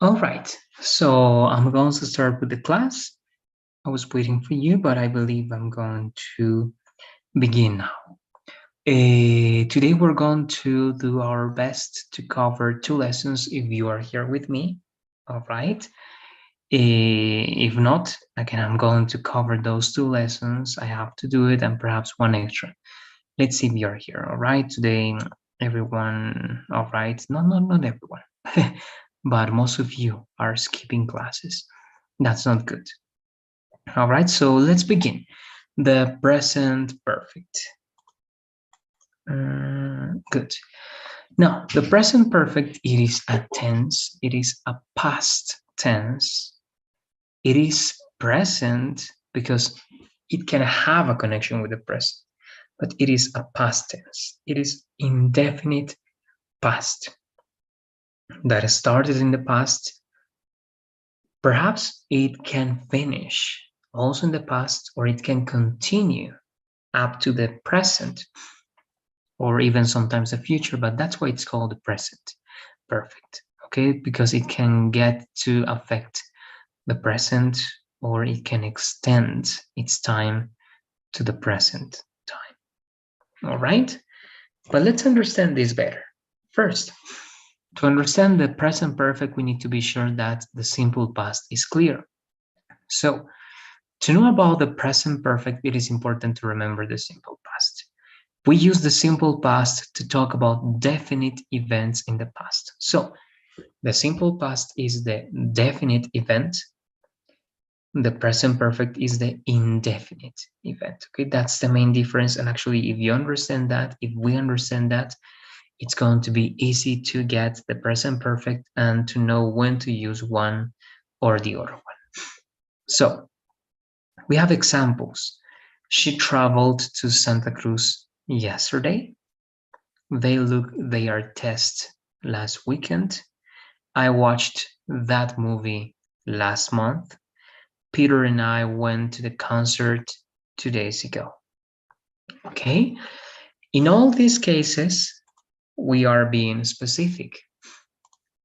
All right, so I'm going to start with the class. I was waiting for you, but I believe I'm going to begin now. Today we're going to do our best to cover 2 lessons if you are here with me. All right. If not, again, I'm going to cover those 2 lessons. I have to do it and perhaps one extra. Let's see if you're here. All right. Today, everyone, all right. Not everyone, but most of you are skipping classes. That's not good. All right, so let's begin. The present perfect. Good. Now, the present perfect, it is a tense, it is a past tense, it is present because it can have a connection with the present, but it is a past tense. It is indefinite past that started in the past. Perhaps it can finish also in the past, or it can continue up to the present, or even sometimes the future, but that's why it's called the present perfect, okay? Because it can get to affect the present, or it can extend its time to the present time. All right, but let's understand this better. First, to understand the present perfect, we need to be sure that the simple past is clear. So to know about the present perfect, it is important to remember the simple past. We use the simple past to talk about definite events in the past. So the simple past is the definite event. The present perfect is the indefinite event. Okay, that's the main difference. And actually, if you understand that, if we understand that, it's going to be easy to get the present perfect and to know when to use one or the other one. So we have examples. She traveled to Santa Cruz yesterday. They are test last weekend. I watched that movie last month. Peter and I went to the concert 2 days ago. Okay? In all these cases, we are being specific.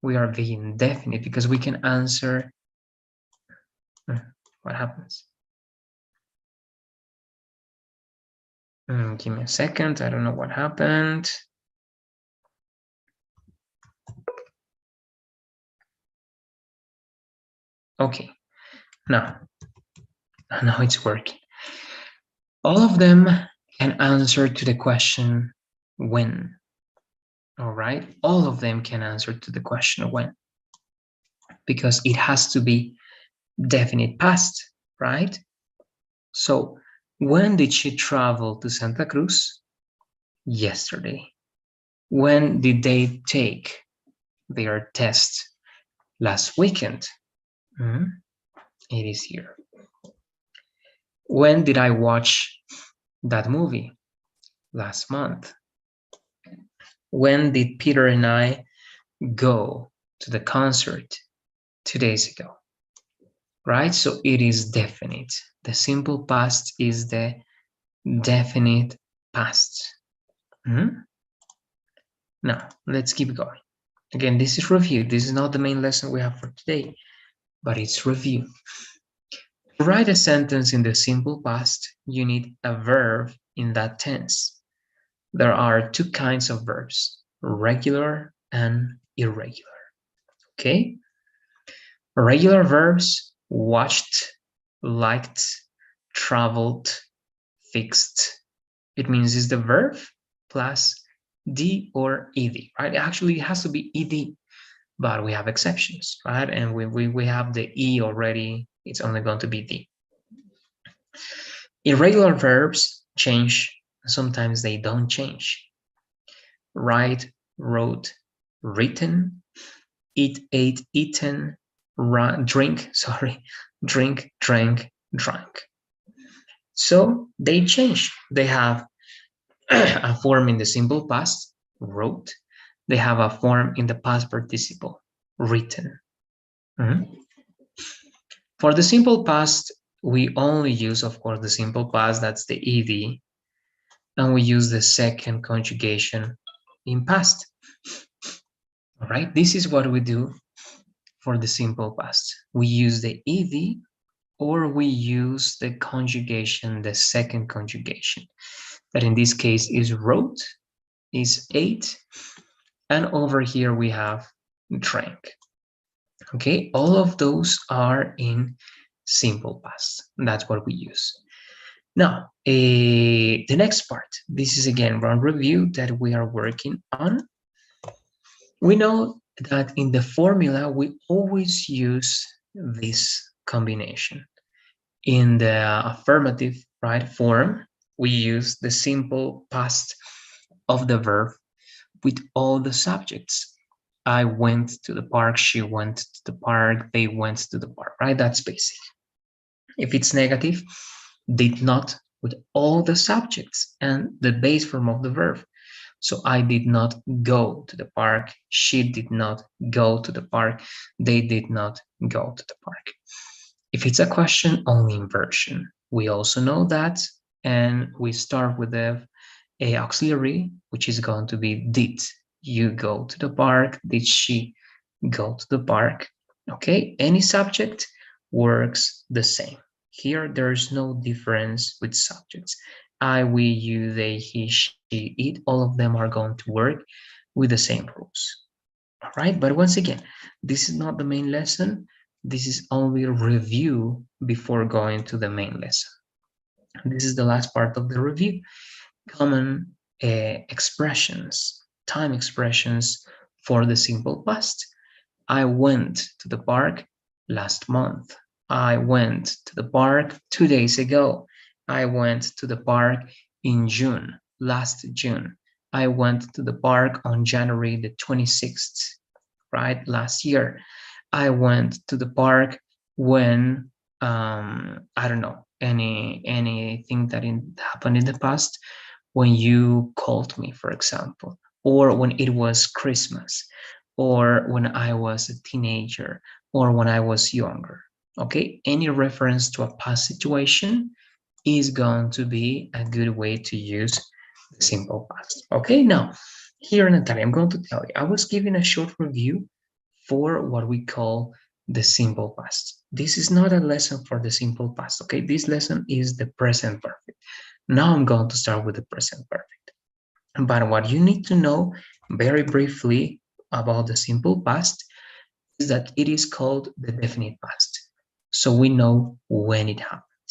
We are being definite because we can answer. What happens? Give me a second. I don't know what happened. Okay. Now it's working. All of them can answer to the question when. All right, all of them can answer to the question when, because it has to be definite past, right? So when did she travel to Santa Cruz? Yesterday. When did they take their test? Last weekend. It is here. When did I watch that movie? Last month. When did Peter and I go to the concert? 2 days ago. Right? So it is definite. The simple past is the definite past. Now, let's keep going. Again, this is review. This is not the main lesson we have for today, but it's review. To write a sentence in the simple past, you need a verb in that tense. There are 2 kinds of verbs, regular and irregular. Okay? Regular verbs: watched, liked, traveled, fixed. It means it's the verb plus d or ed, right? Actually, it has to be ed, but we have exceptions, right? And we have the e already. It's only going to be d. Irregular verbs change. Sometimes they don't change. Write, wrote, written, eat, ate, eaten, drink, drink, drank, drank. So they change. They have a form in the simple past, wrote. They have a form in the past participle, written. For the simple past, we only use, of course, the simple past, that's the ed, and we use the second conjugation in past. All right, this is what we do for the simple past. We use the ed or we use the conjugation, the second conjugation, that in this case is wrote, is ate, and over here we have drank. Okay, all of those are in simple past. That's what we use. Now, the next part, this is again one review that we are working on. We know that in the formula, we always use this combination. In the affirmative, right, form, we use the simple past of the verb with all the subjects. I went to the park, she went to the park, they went to the park, right? That's basic. If it's negative, did not with all the subjects and the base form of the verb. So I did not go to the park, she did not go to the park, they did not go to the park. If it's a question, only inversion. We also know that, and we start with the auxiliary, which is going to be did you go to the park? Did she go to the park? Okay, any subject works the same. Here, there's no difference with subjects. I, we, you, they, he, she, it, all of them are going to work with the same rules. All right, but once again, this is not the main lesson. This is only a review before going to the main lesson. This is the last part of the review. Common expressions, time expressions for the simple past. I went to the park last month. I went to the park 2 days ago. I went to the park in June, last June. I went to the park on January the 26th, right, last year. I went to the park when, I don't know, anything that happened in the past, when you called me, for example, or when it was Christmas, or when I was a teenager, or when I was younger. Okay, any reference to a past situation is going to be a good way to use the simple past. Okay, now here, Natalia, I'm going to tell you, I was giving a short review for what we call the simple past. This is not a lesson for the simple past, okay? This lesson is the present perfect. Now I'm going to start with the present perfect. But what you need to know very briefly about the simple past is that it is called the definite past. So we know when it happened,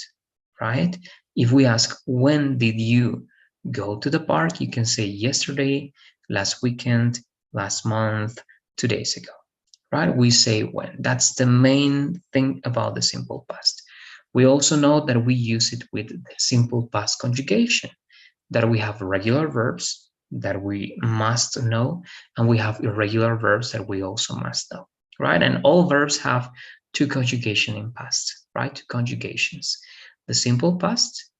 right? If we ask, when did you go to the park? You can say yesterday, last weekend, last month, 2 days ago, right? We say when. That's the main thing about the simple past. We also know that we use it with the simple past conjugation, that we have regular verbs that we must know, and we have irregular verbs that we also must know, right? And all verbs have two conjugation in past, right? Two conjugations, the simple past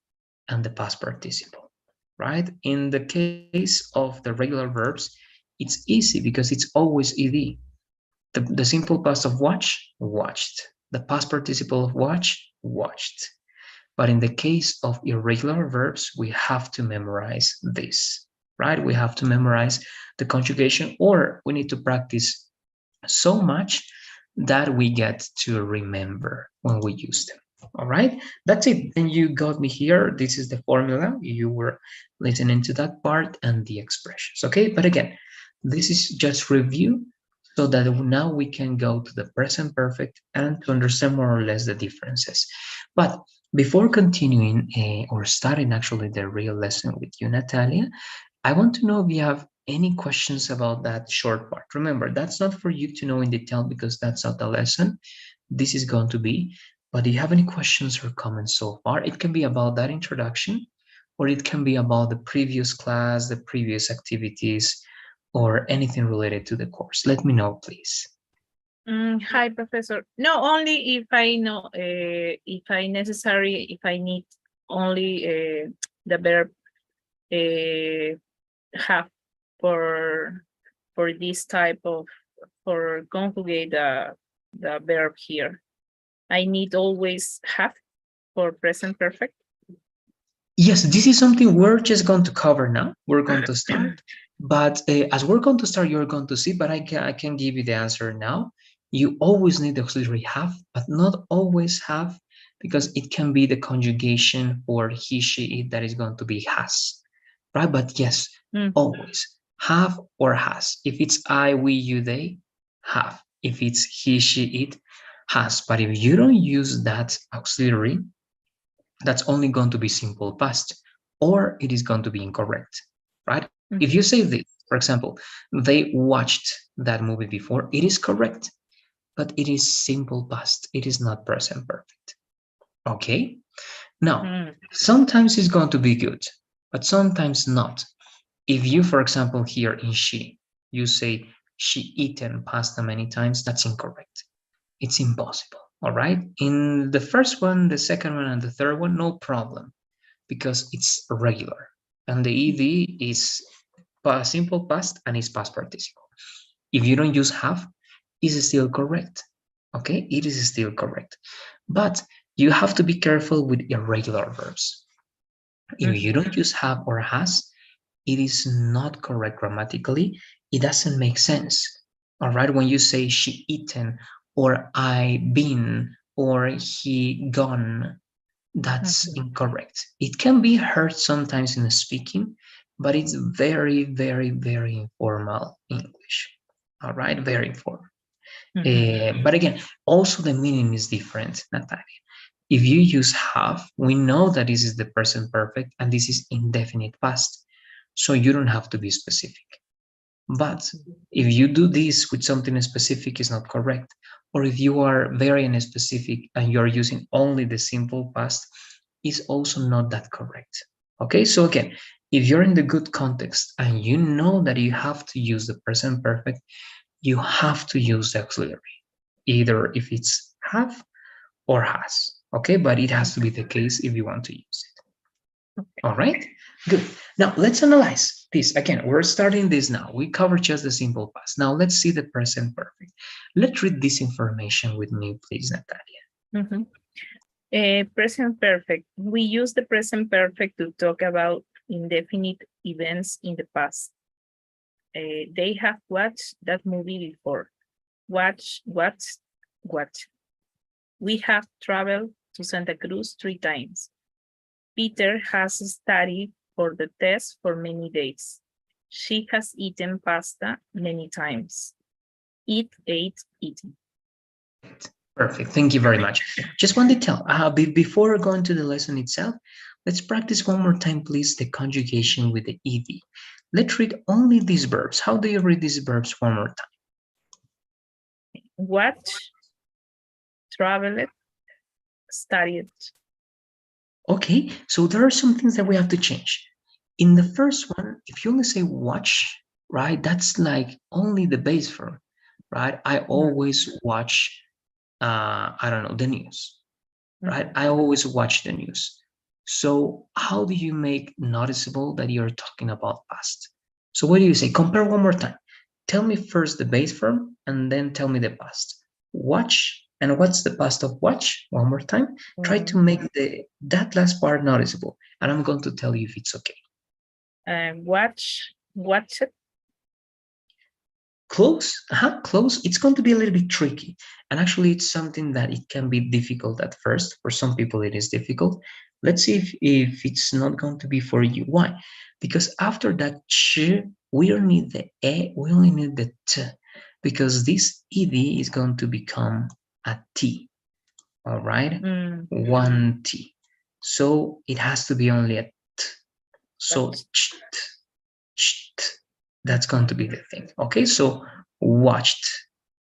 and the past participle, right? In the case of the regular verbs, it's easy because it's always ed. The simple past of watch, watched. The past participle of watch, watched. But in the case of irregular verbs, we have to memorize this, right? We have to memorize the conjugation, or we need to practice so much that we get to remember when we use them. All right, that's it. Then you got me here. This is the formula. You were listening to that part and the expressions. Okay, but again, this is just review so that now we can go to the present perfect and to understand more or less the differences. But before continuing or starting actually the real lesson with you, Natalia, I want to know if you have any questions about that short part. Remember, that's not for you to know in detail because that's not the lesson. This is going to be, but do you have any questions or comments so far? It can be about that introduction, or it can be about the previous class, the previous activities, or anything related to the course. Let me know, please. Hi, Professor. No, only if I know, if I necessary, if I need only the verb have for this type of, for conjugate the verb here. I need always have for present perfect. Yes, this is something we're just going to cover now. We're going to start, but as we're going to start, you're going to see, but I can give you the answer now. You always need the auxiliary have, but not always have, because it can be the conjugation for he, she, it that is going to be has, right? But yes, always have or has. If it's I, we, you, they, have. If it's he, she, it, has. But if you don't use that auxiliary, that's only going to be simple past, or it is going to be incorrect, right? If you say this, for example, they watched that movie before, it is correct, but it is simple past. It is not present perfect. Okay? Now, sometimes it's going to be good, but sometimes not. If you, for example, here in she, you say she eaten pasta many times, that's incorrect. It's impossible. All right? In the first one, the second one, and the third one, no problem, because it's regular. And the ed is simple past and it's past participle. If you don't use have, it's still correct. Okay, it is still correct. But you have to be careful with irregular verbs. If you don't use have or has, it is not correct grammatically. It doesn't make sense. All right, when you say she eaten, or I been, or he gone, that's incorrect. It can be heard sometimes in speaking, but it's very, very, very informal English. All right, very informal. But again, also the meaning is different, Natalia. If you use have, we know that this is the present perfect and this is indefinite past. So you don't have to be specific. But if you do this with something specific, is not correct. Or if you are very unspecific and you're using only the simple past, is also not that correct. Okay, so again, if you're in the good context and you know that you have to use the present perfect, you have to use the auxiliary, either if it's have or has. Okay, but it has to be the case if you want to use it. All right, good. Now let's analyze this. Again, we're starting this now. We covered just the simple past. Now let's see the present perfect. Let's read this information with me, please, Natalia. Present perfect. We use the present perfect to talk about indefinite events in the past. They have watched that movie before. Watch. We have traveled to Santa Cruz 3 times. Peter has studied for the test for many days. She has eaten pasta many times. Eat, ate, eaten. Perfect. Thank you very much. Just one detail. Before going to the lesson itself, let's practice one more time, please, the conjugation with the ed. Let's read only these verbs. How do you read these verbs one more time? Watch, traveled, studied. Okay, so there are some things that we have to change. In the first one, if you only say watch, right, that's like only the base verb, right? I always watch, I don't know, the news, right? I always watch the news. So how do you make noticeable that you're talking about past? So what do you say? Compare one more time. Tell me first the base verb and then tell me the past. Watch, and what's the past of watch? One more time. Try to make that last part noticeable, and I'm going to tell you if it's okay. Watch it. Close, close. It's going to be a little bit tricky, and actually it's something that it can be difficult at first. For some people it is difficult. Let's see if it's not going to be for you. Why? Because after that ch, we don't need the e, we only need the t, because this ed is going to become a t. All right, one t. So it has to be only a t. So that's going to be the thing. Okay, so watched.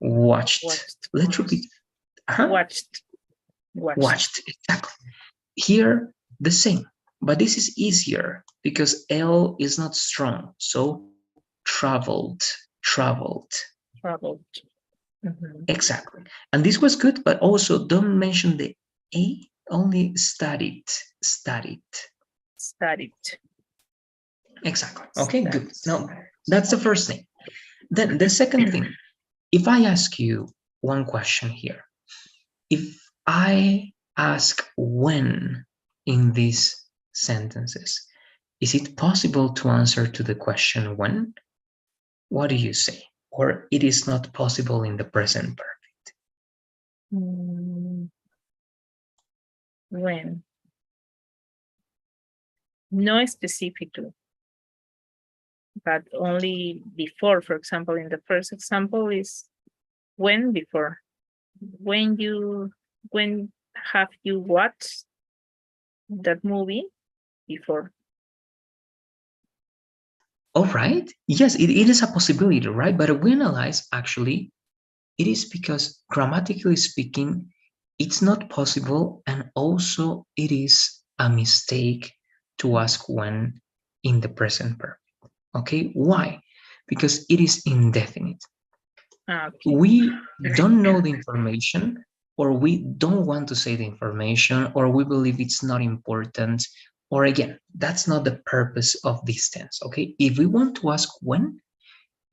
Let's repeat. Watched, exactly. Here, the same, but this is easier because L is not strong. So traveled. Exactly. And this was good, but also don't mention the A, only studied. Exactly. Okay, good. Now, that's the first thing. Then the second thing, if I ask you one question here, if I ask when in these sentences, is it possible to answer to the question when? What do you say? Or it is not possible in the present perfect? Mm, When? No specifically, but only before. For example, in the first example is when before. When have you watched that movie before? All right. Yes, it is a possibility, right? But if we analyze, actually, it is because grammatically speaking, it's not possible, and also it is a mistake to ask when in the present perfect. Okay, why? Because it is indefinite. Okay. We don't know the information, or we don't want to say the information, or we believe it's not important, or again, that's not the purpose of this tense. Okay, if we want to ask when,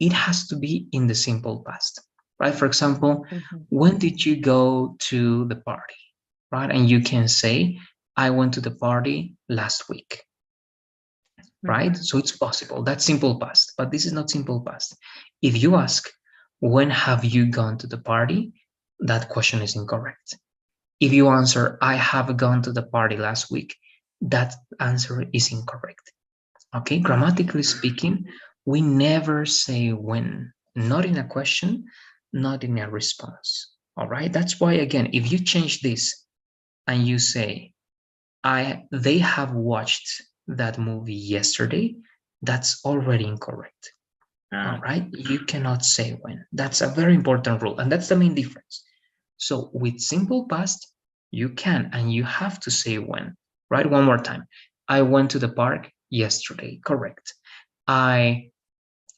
it has to be in the simple past, right? For example, Mhm. when did you go to the party, right? And you can say, I went to the party last week, right? Mhm. So it's possible. That's simple past, but this is not simple past. If you ask, when have you gone to the party? That question is incorrect. If you answer, I have gone to the party last week, that answer is incorrect. Okay, grammatically speaking, we never say when, not in a question, not in a response. All right, that's why, again, if you change this and you say, they have watched that movie yesterday, that's already incorrect. All Ah, right, you cannot say when. That's a very important rule, and that's the main difference. So with simple past, you can and you have to say when, right? One more time. I went to the park yesterday. Correct. I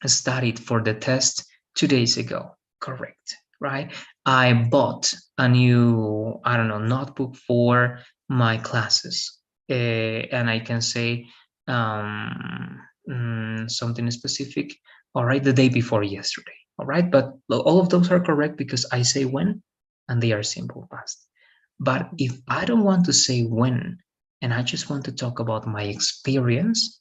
studied for the test 2 days ago. Correct, right? I bought a new, I don't know, notebook for my classes. And I can say something specific. All right, the day before yesterday. All right, but all of those are correct because I say when and they are simple past. But mhm. if I don't want to say when and I just want to talk about my experience,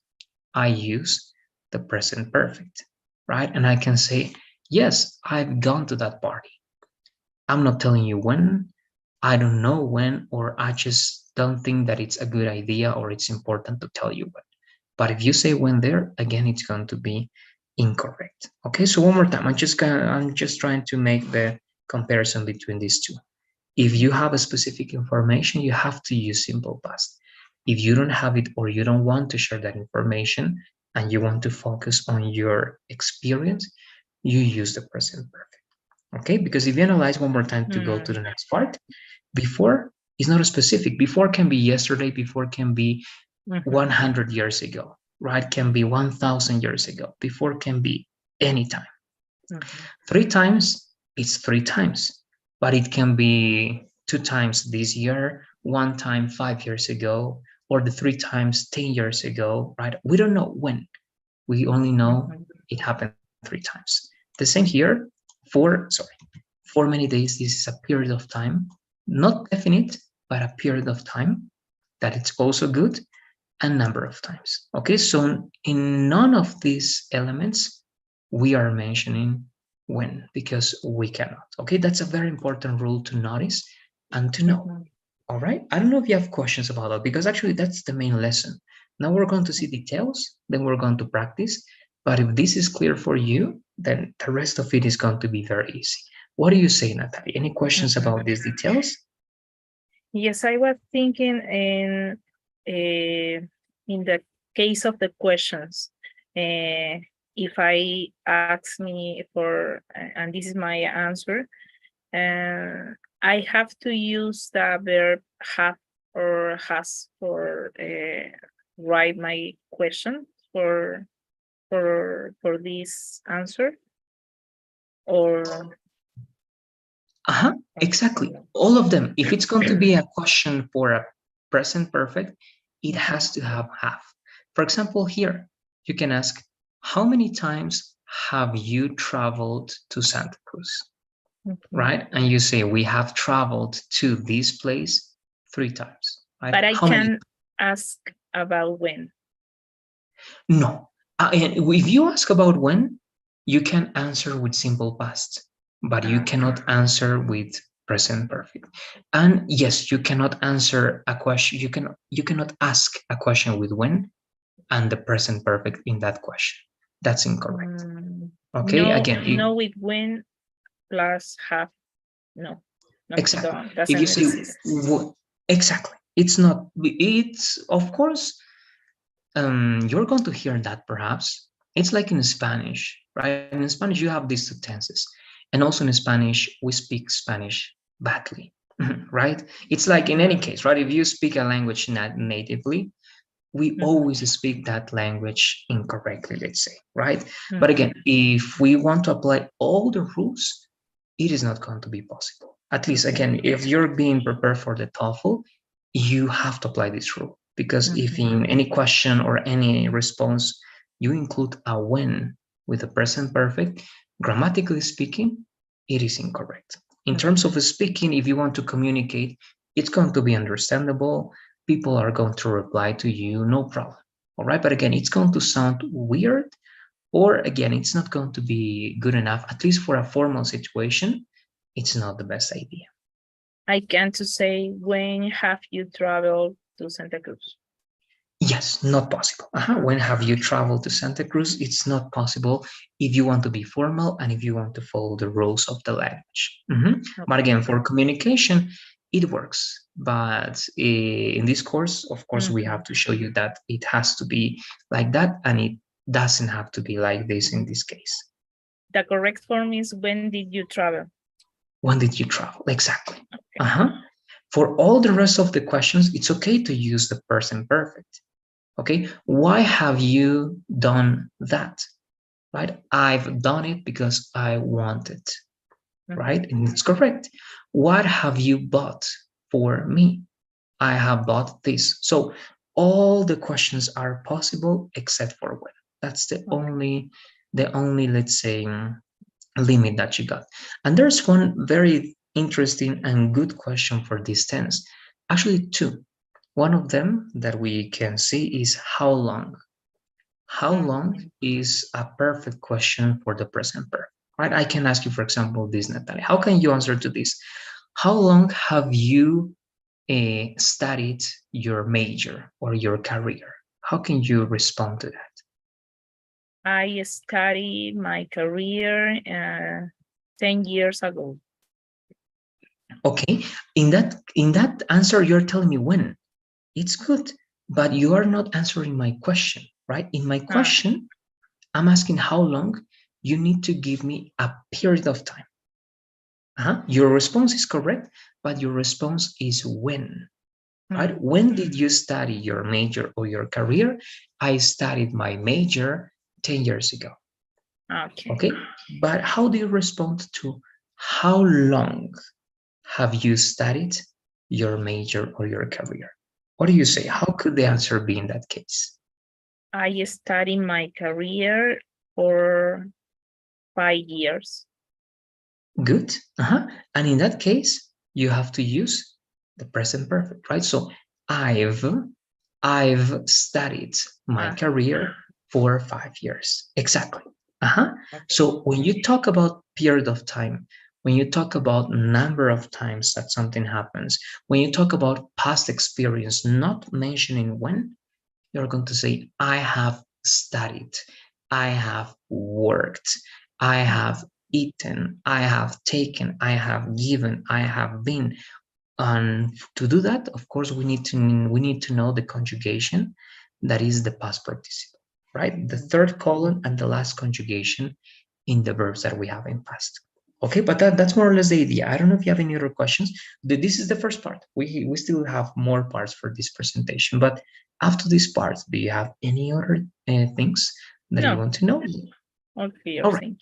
I use the present perfect, right? And I can say, yes, I've gone to that party. I'm not telling you when, I don't know when, or I just don't think that it's a good idea or it's important to tell you when. But if you say when there, again, it's going to be incorrect. Okay, so one more time, I'm just trying to make the comparison between these two. If you have a specific information, you have to use simple past. If you don't have it or you don't want to share that information and you want to focus on your experience, you use the present perfect. Okay, because if you analyze one more time to go to Mm, the next part, before is not a specific. Before can be yesterday, before can be mhm, 100 years ago, right? Can be 1,000 years ago. Before can be anytime. mhm, 3 times, it's 3 times, but it can be 2 times this year, 1 time 5 years ago, or the 3 times 10 years ago, right? We don't know when. We only know mhm, it happened 3 times. The same here. For many days, this is a period of time, not definite, but a period of time that it's also good, a number of times. Okay, so in none of these elements we are mentioning when because we cannot. Okay, that's a very important rule to notice and to know. mhm. All right, I don't know if you have questions about that because actually that's the main lesson. Now we're going to see details, then we're going to practice. But if this is clear for you, then the rest of it is going to be very easy. What do you say, Natalie? Any questions Mhm. about these details? Yes, I was thinking in the case of the questions, if I ask me for, and this is my answer, I have to use the verb have or has for write my question for this answer, or Uh-huh, exactly. All of them. If it's going to be Mhm. a question for a present perfect, it has to have. For example, here, you can ask, how many times have you traveled to Santa Cruz? Mhm. Right? And you say, we have traveled to this place 3 times, right? But I How many? can ask about when. No. And if you ask about when, you can answer with simple past, but you Okay. cannot answer with present perfect. And yes, you cannot answer a question. You cannot ask a question with when and the present perfect in that question. That's incorrect. Okay, No, again, no with when plus have. No, no, exactly. If you doesn't say exist. exactly, it's not. It's of course you're going to hear that perhaps. It's like in Spanish, right? In Spanish, you have these two tenses. And also in Spanish, we speak Spanish badly, right? It's like in any case, right? If you speak a language not natively, we always speak that language incorrectly, let's say, right? But again, if we want to apply all the rules, it is not going to be possible. At least, again, if you're being prepared for the TOEFL, you have to apply this rule because if in any question or any response you include a when with the present perfect, grammatically speaking, it is incorrect. In terms of speaking, if you want to communicate, it's going to be understandable. People are going to reply to you, no problem. All right. But again, it's going to sound weird, or again, it's not going to be good enough, at least for a formal situation. It's not the best idea. I can to say, when have you traveled to Santa Cruz? Yes, not possible. When have you traveled to Santa Cruz? It's not possible if you want to be formal and if you want to follow the rules of the language. But again, for communication, it works. But in this course, of course, we have to show you that it has to be like that and it doesn't have to be like this in this case. The correct form is, when did you travel? When did you travel? Exactly. For all the rest of the questions, it's okay to use the present perfect. Okay, why have you done that? Right? I've done it because I wanted. Right? And it's correct. What have you bought for me? I have bought this. So all the questions are possible except for when. That's the only, let's say, limit that you got. And there's one very interesting and good question for this tense. Actually, two. One of them that we can see is how long. How long is a perfect question for the present perfect, right? I can ask you, for example, this, Natalia. How can you answer to this? How long have you studied your major or your career? How can you respond to that? I studied my career 10 years ago. Okay, in that answer, you're telling me when. It's good, but you are not answering my question, right? In my question, I'm asking how long. You need to give me a period of time. Your response is correct, but your response is when, right? When did you study your major or your career? I studied my major 10 years ago. Okay, but how do you respond to how long have you studied your major or your career? What do you say? How could the answer be in that case? I studied my career for 5 years. Good. And in that case, you have to use the present perfect, right? So I've studied my career for 5 years. Exactly. So when you talk about period of time, when you talk about number of times that something happens, when you talk about past experience, not mentioning when, you're going to say, I have studied, I have worked, I have eaten, I have taken, I have given, I have been. And to do that, of course, we need to know the conjugation that is the past participle, right? The third colon and the last conjugation in the verbs that we have in past. Okay, but that's more or less the idea. I don't know if you have any other questions. This is the first part. We still have more parts for this presentation, but after this part, do you have any other things that you want to know? Okay, All right,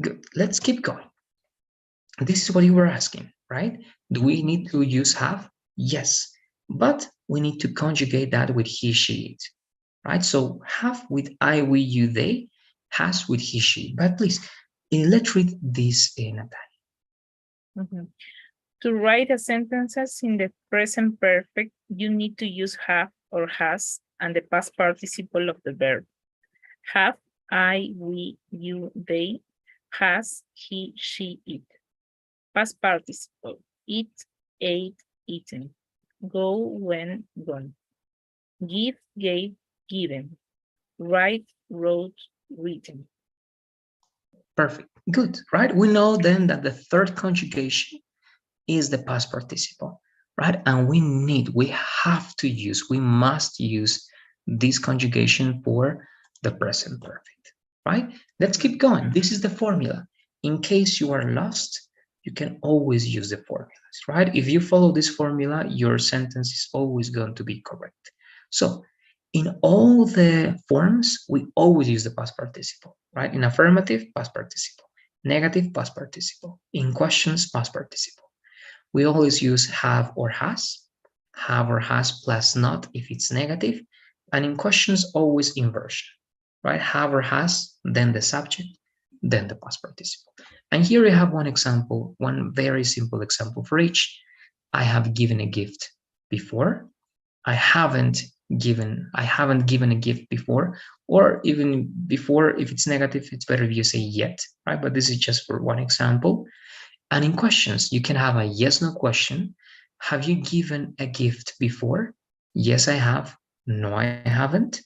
good. Let's keep going. This is what you were asking, right? Do we need to use have? Yes, but we need to conjugate that with he, she, it, right? So have with I, we, you, they, has with he, she. But please, let's read this, Natalia. To write the sentences in the present perfect, you need to use have or has and the past participle of the verb. Have, I, we, you, they, has, he, she, it. Past participle. Eat, ate, eaten. Go, went, gone. Give, gave, given. Write, wrote, written. Perfect. Good, right? We know then that the third conjugation is the past participle, right? And we must use this conjugation for the present perfect, right? Let's keep going. This is the formula. In case you are lost, you can always use the formulas, right? If you follow this formula, your sentence is always going to be correct. So in all the forms, we always use the past participle, right? In affirmative, past participle. Negative, past participle. In questions, past participle. We always use have or has plus not if it's negative, and in questions, always inversion, right? Have or has, then the subject, then the past participle. And here we have one example, one very simple example for each. I have given a gift before. I haven't given a gift before, or even before, if it's negative, it's better if you say yet, right? But this is just for one example. And in questions, you can have a yes, no question. Have you given a gift before? Yes, I have. No, I haven't.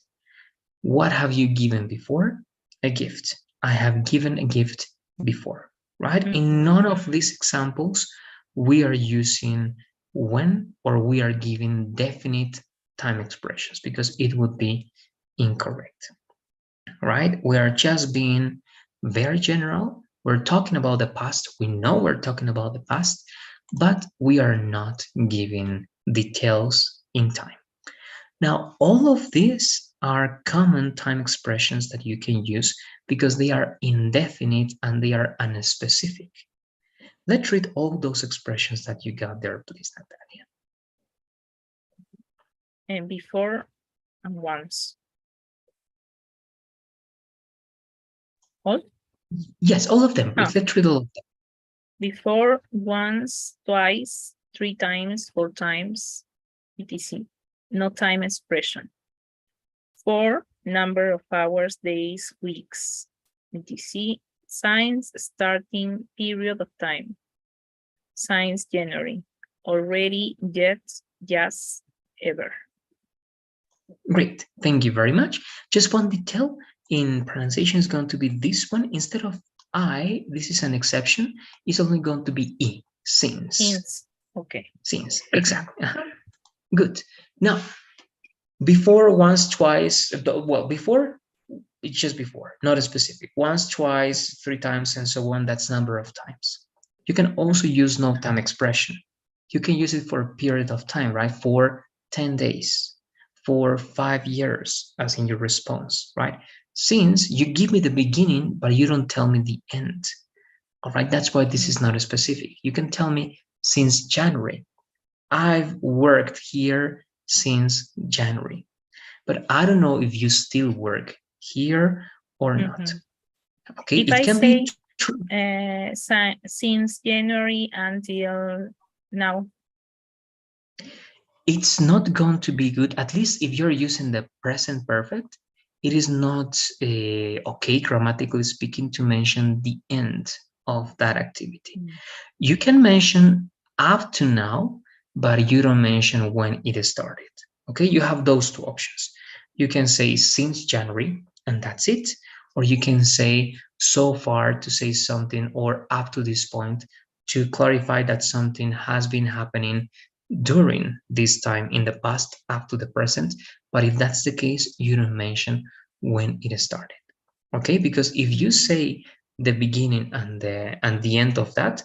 What have you given before? A gift. I have given a gift before, right? In none of these examples, we are using when or we are giving definite time expressions because it would be incorrect, right? We are just being very general. We're talking about the past. We know we're talking about the past, but we are not giving details in time. Now, all of these are common time expressions that you can use because they are indefinite and they are unspecific. Let's read all those expressions that you got there, please, Natalia. And before and once. All? Yes, all of them. Let's read all of them. Before, once, twice, 3 times, 4 times, etc. No time expression. For, number of hours, days, weeks, etc. Signs, starting, period of time. Signs, January. Already, yet, just, ever. Great, thank you very much. Just one detail in pronunciation is going to be this one. Instead of I, this is an exception, it's only going to be E, since. Okay. Since, exactly. Good. Now, before, once, twice, well, before, it's just before, not a specific. Once, twice, 3 times, and so on, that's number of times. You can also use no time expression. You can use it for a period of time, right? For 10 days, for 5 years, as in your response, right? Since you give me the beginning, but you don't tell me the end. All right, that's why this is not a specific. You can tell me since January. I've worked here since January, but I don't know if you still work here or not. Okay, if it can be true. Since January until now. It's not going to be good, at least if you're using the present perfect. It is not okay, grammatically speaking, to mention the end of that activity. You can mention up to now, but you don't mention when it started. Okay, you have those two options. You can say since January, and that's it. Or you can say so far to say something, or up to this point to clarify that something has been happening during this time in the past up to the present. But if that's the case, you don't mention when it started. Okay, because if you say the beginning and the end of that,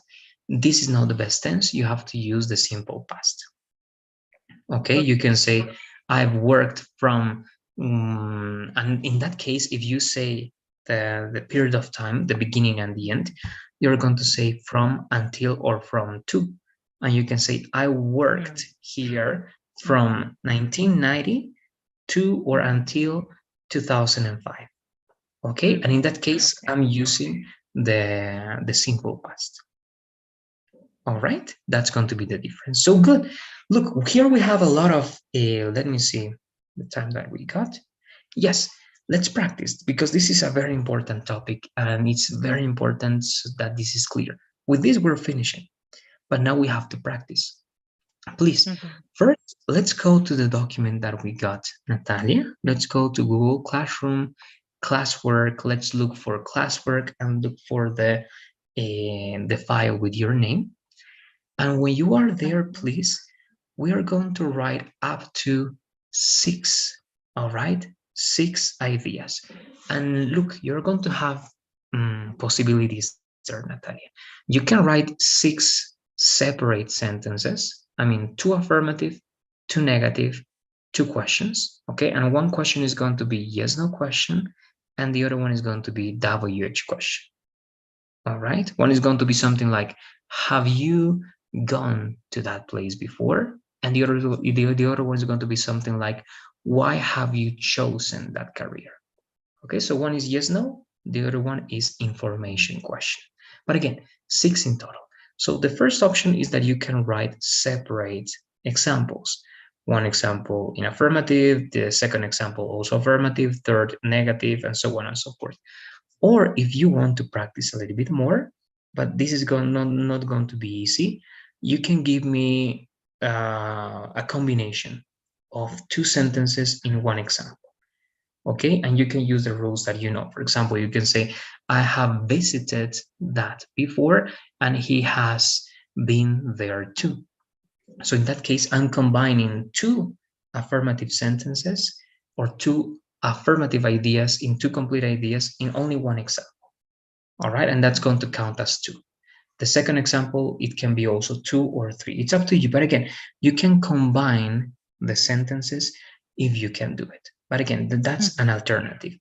this is not the best tense. You have to use the simple past. Okay, you can say I've worked from and in that case, if you say the period of time, the beginning and the end, you're going to say from, until, or from to. And you can say I worked here from 1990 to or until 2005. Okay, and in that case, I'm using the simple past. All right, that's going to be the difference. So good. Look, here we have a lot of, let me see the time that we got. Yes, let's practice because this is a very important topic and it's very important that this is clear. With this, we're finishing. but now we have to practice. Please, Mhm. first, let's go to the document that we got, Natalia. Let's go to Google Classroom, classwork. Let's look for classwork and look for the file with your name. And when you are there, please, we are going to write up to 6, all right? 6 ideas. And look, you're going to have possibilities there, Natalia. You can write 6 separate sentences. I mean, 2 affirmative, 2 negative, 2 questions, okay? And one question is going to be yes, no question, and the other one is going to be WH question. All right. One is going to be something like, have you gone to that place before? And the other one is going to be something like, why have you chosen that career? Okay, so one is yes, no. The other one is information question. But again, 6 in total. So the first option is that you can write separate examples. One example in affirmative, the second example also affirmative, third negative, and so on and so forth. Or if you want to practice a little bit more, but this is not going to be easy, you can give me a combination of 2 sentences in one example. Okay, and you can use the rules that you know. For example, you can say, I have visited that before, and he has been there too. So in that case, I'm combining 2 affirmative sentences or 2 affirmative ideas in 2 complete ideas in only one example. All right, and that's going to count as 2. The second example, it can be also 2 or 3. It's up to you. But again, you can combine the sentences if you can do it. But again, that's an alternative.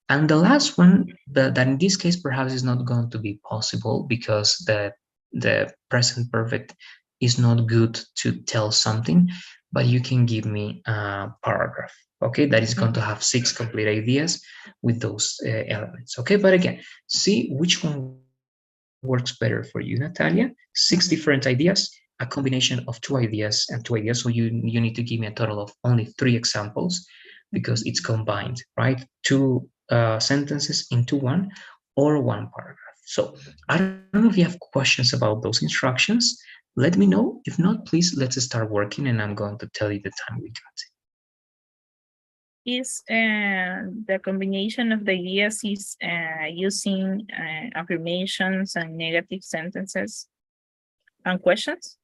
And the last one, that in this case perhaps is not going to be possible because the present perfect is not good to tell something, but you can give me a paragraph, okay, that is going to have 6 complete ideas with those elements, okay? But again, see which one works better for you, Natalia. 6 different ideas, a combination of 2 ideas and 2 ideas, so you need to give me a total of only 3 examples because it's combined, right? 2 sentences into one or one paragraph. So I don't know if you have questions about those instructions. Let me know. If not, please let's start working and I'm going to tell you the time we got. Is the combination of the ideas is using affirmations and negative sentences and questions?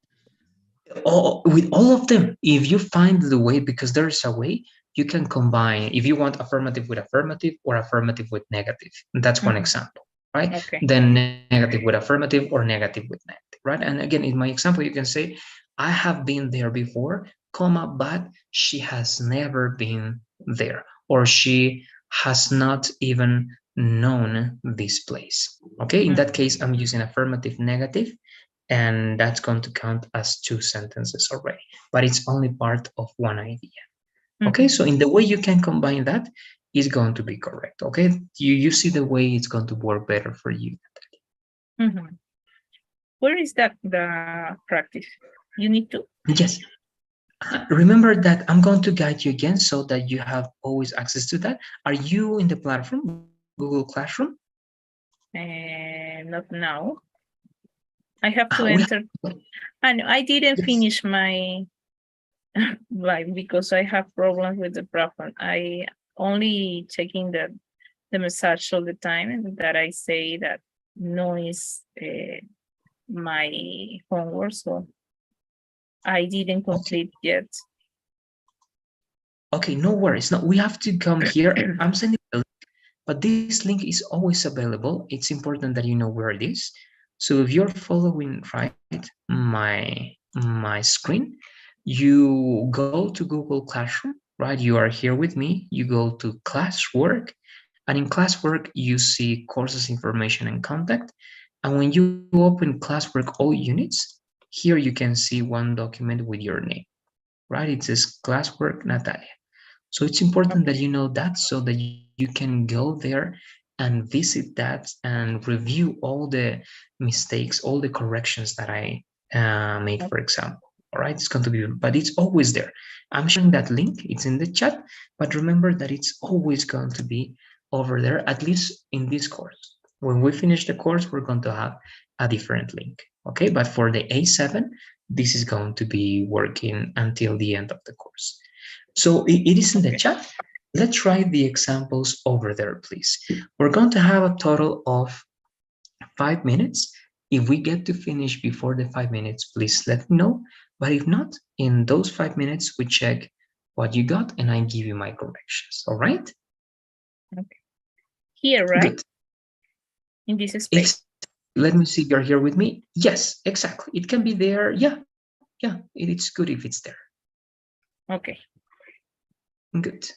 With all of them, if you find the way, because there is a way, you can combine, if you want affirmative with affirmative or affirmative with negative. That's one example, right? Okay. Then negative with affirmative or negative with negative, right? And again, in my example, you can say, I have been there before, comma, but she has never been there, or she has not even known this place. Okay, in that case, I'm using affirmative negative, and that's going to count as 2 sentences already, but it's only part of one idea. Okay, so in the way you can combine that is going to be correct. Okay, you see the way it's going to work better for you. Where is that the practice? You need to? Yes. Remember that I'm going to guide you again so that you have always access to that. Are you in the platform, Google Classroom? Not now. I have to We have, enter. And I didn't yes. finish my live because I have problems with the platform. I only checking the message all the time that I say that no is my homework, so I didn't complete yet. Okay, no worries. No, we have to come here. I'm sending the link, but this link is always available. It's important that you know where it is. So if you're following right my screen, you go to Google Classroom, right? You are here with me. You go to classwork, and in classwork you see courses information and contact. And when you open classwork all units, here you can see one document with your name, right? It says classwork Natalia. So it's important that you know that so that you can go there and visit that and review all the mistakes, all the corrections that I made, for example. All right, it's going to be, but it's always there. I'm sharing that link, it's in the chat, but remember that it's always going to be over there, at least in this course. When we finish the course, we're going to have a different link. Okay, but for the A7, this is going to be working until the end of the course. So it is in the chat. Let's try the examples over there, please. We're going to have a total of 5 minutes. If we get to finish before the 5 minutes, please let me know. But if not, in those 5 minutes, we check what you got and I give you my corrections. All right? Okay. Here, right? Good. In this space. Let me see, you're here with me? Yes, exactly. It can be there. Yeah, it's good if it's there. Okay. Good.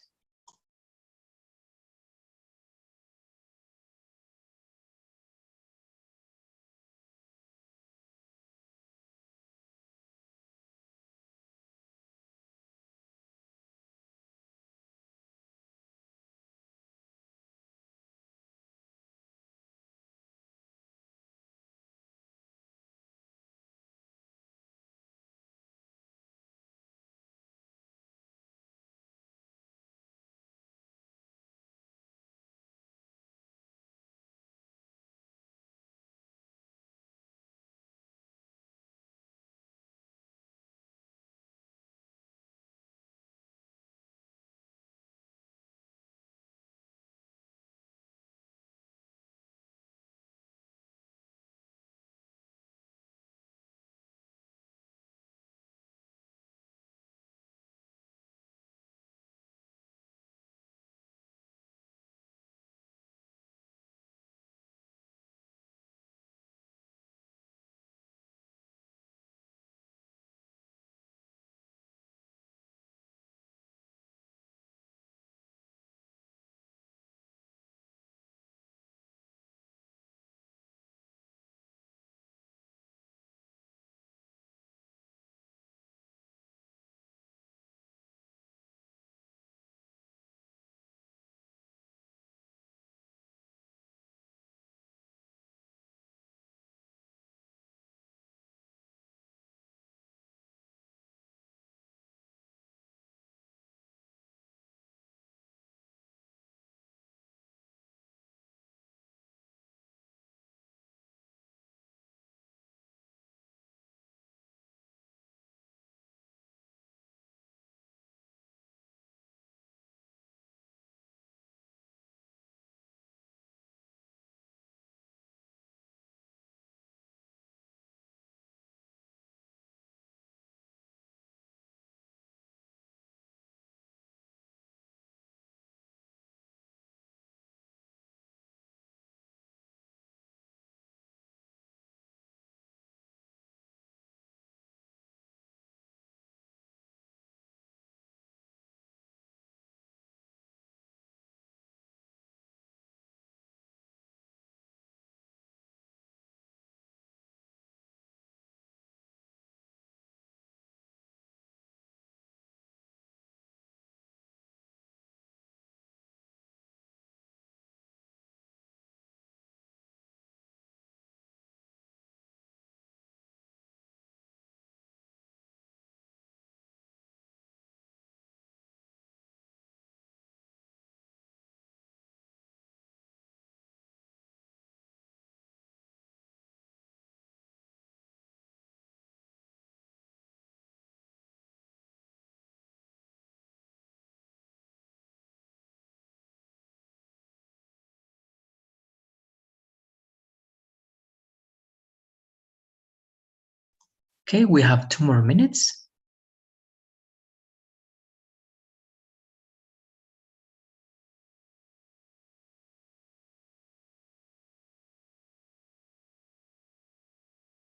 Okay, we have 2 more minutes.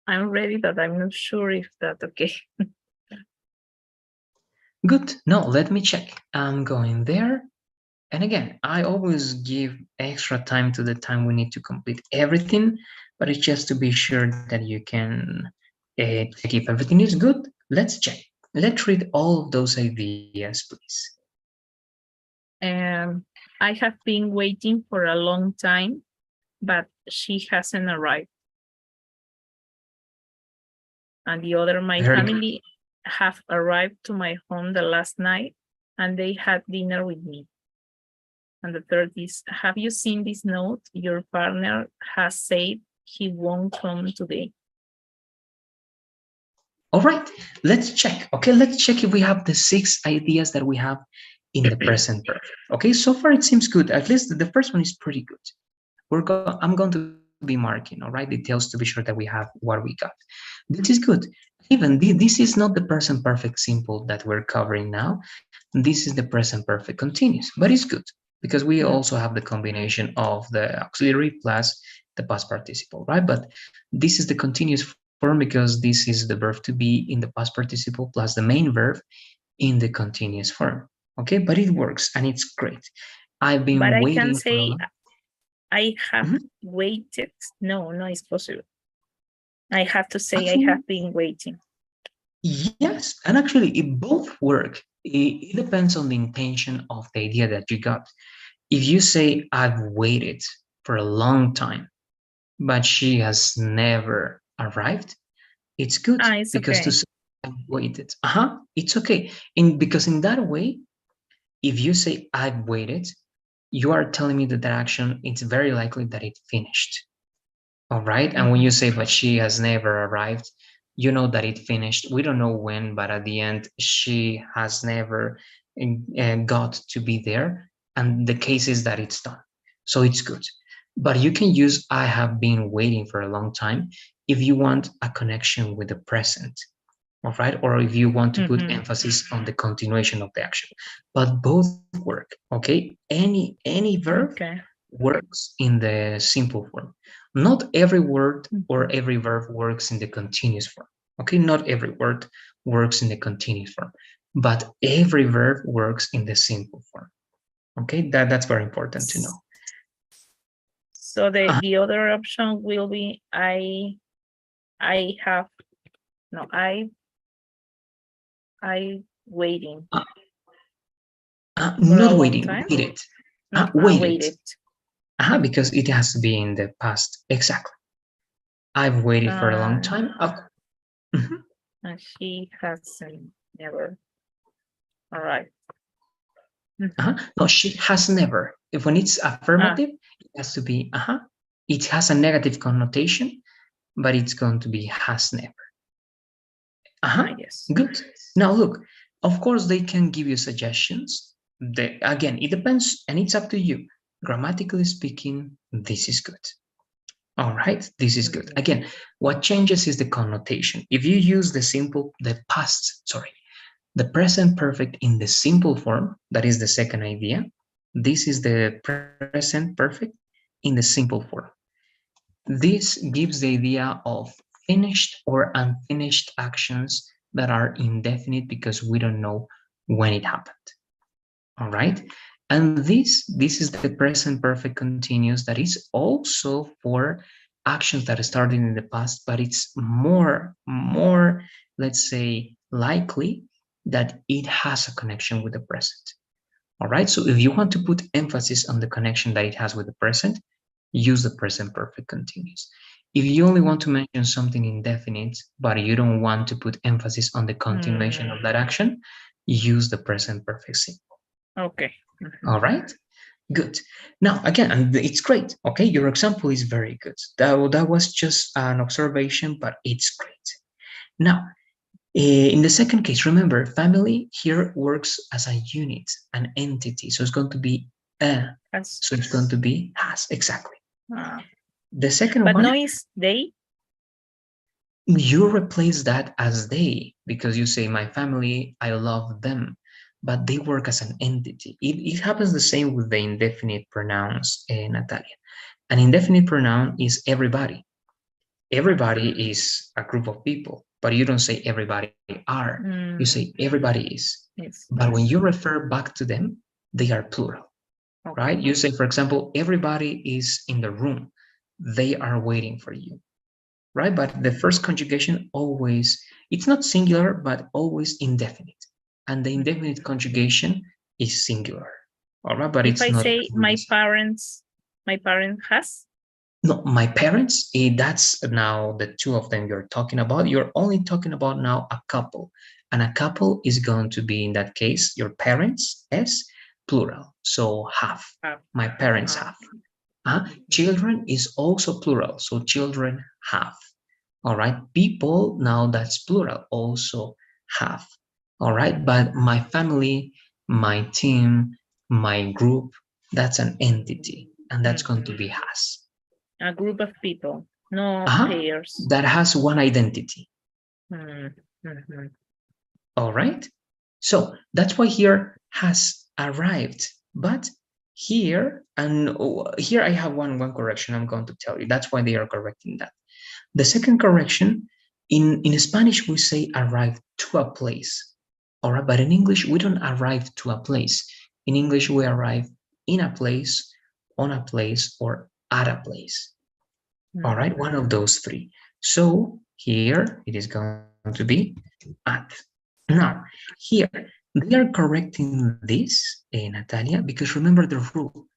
I'm ready, but I'm not sure if that's okay. Good. No, let me check. I'm going there. And again, I always give extra time to the time we need to complete everything, but it's just to be sure that you can check if everything is good. Let's check. Let's read all of those ideas, please. I have been waiting for a long time, but she hasn't arrived. And the other, my Very family have arrived to my home the last night and they had dinner with me. And the third is, have you seen this note? Your partner has said he won't come today. All right, let's check. Okay, let's check if we have the 6 ideas that we have in the present perfect. Okay, so far it seems good. At least the first one is pretty good. I'm going to be marking, all right, details to be sure that we have what we got. This is good. Even this is not the present perfect simple that we're covering now. This is the present perfect continuous, but it's good because we Mm. also have the combination of the auxiliary plus the past participle, right? But this is the continuous form because this is the verb to be in the past participle plus the main verb in the continuous form. Okay, but it works and it's great. I've But been I can waiting for a say long. I have Mhm. waited. No, no, it's possible. I have to say I Actually, have been waiting. yes, and actually, it both work. It depends on the intention of the idea that you got. If you say, I've waited for a long time, but she has never arrived, it's good It's because to okay. say, I've waited, it's okay. And because in that way, if you say, I've waited, you are telling me that that action, it's very likely that it finished. All right. And when Mhm. you say, but she has never arrived, you know that it finished. We don't know when, but at the end, she has never got to be there. And the case is that it's done. So it's good. But you can use I have been waiting for a long time if you want a connection with the present. All right. Or if you want to put Mhm. emphasis on the continuation of the action. But both work. Okay. Any verb Okay. works in the simple form. Not every word or Mhm. every verb works in the continuous form. Okay, not every word works in the continuous form, but every verb works in the simple form. Okay, that's very important to know. So the Uh, the other option will be I have no I waiting uh, for not a long waiting, time. waited. No, I Waited. waited. Because it has to be in the past. Exactly. I've waited for a long Uh, time. Mhm. and she hasn't never. All right. No, she has never. If when it's Ah, affirmative, it has to be It has a negative connotation, but it's going to be has never. yes. Good. Now look, of course they can give you suggestions. Again, it depends and it's up to you. Grammatically speaking, this is good. All right, this is good. Mhm. Again, what changes is the connotation. If you use the present perfect in the simple form, that is the second idea. This is the present perfect in the simple form. This gives the idea of finished or unfinished actions that are indefinite because we don't know when it happened. All right. And this is the present perfect continuous that is also for actions that started in the past, but it's more, let's say, likely that it has a connection with the present. All right. So if you want to put emphasis on the connection that it has with the present, use the present perfect continuous. If you only want to mention something indefinite, but you don't want to put emphasis on the continuation of Mm, that action, use the present perfect simple. okay. Mhm. All right? Good. Now, again, and it's great. Okay, your example is very good. That was just an observation, but it's great. Now, in the second case, remember, family here works as a unit, an entity. So it's going to be a. Has, So it's going to be has, exactly. uh, The second but one, no is they. you replace that as they because you say, my family, I love them. But they work as an entity. It happens the same with the indefinite pronouns, Natalia. An indefinite pronoun is everybody. Everybody is a group of people, but you don't say everybody are. You say Mm, everybody is. yes, But when you yes. refer back to them, they are plural, right? Okay. You say, for example, everybody is in the room. They are waiting for you, right? But the first conjugation always, it's not singular, but always indefinite. And the indefinite Mhm. conjugation is singular, all right? But If it's I not say always. my parent has. No, my parents, that's now the two of them you're talking about. You're only talking about now a couple. And a couple is going to be, in that case, your parents, S, plural. So have. Have. My parents Ah, have. Children is also plural. So children have. All right. People, now that's plural, also have. All right. But my family, my team, my group, that's an entity. And that's going to Mhm. be has. A group of people, no Uh-huh. pairs. That has one identity. Mhm. All right. So that's why here has arrived. But here, and here I have one correction I'm going to tell you. That's why they are correcting that. The second correction, in Spanish, we say arrive to a place. All right, but in English, we don't arrive to a place. In English, we arrive in a place, on a place, or at a place. All right, one of Mhm. those three. So here it is going to be at. Now, here, they are correcting this, Natalia, because remember the rule.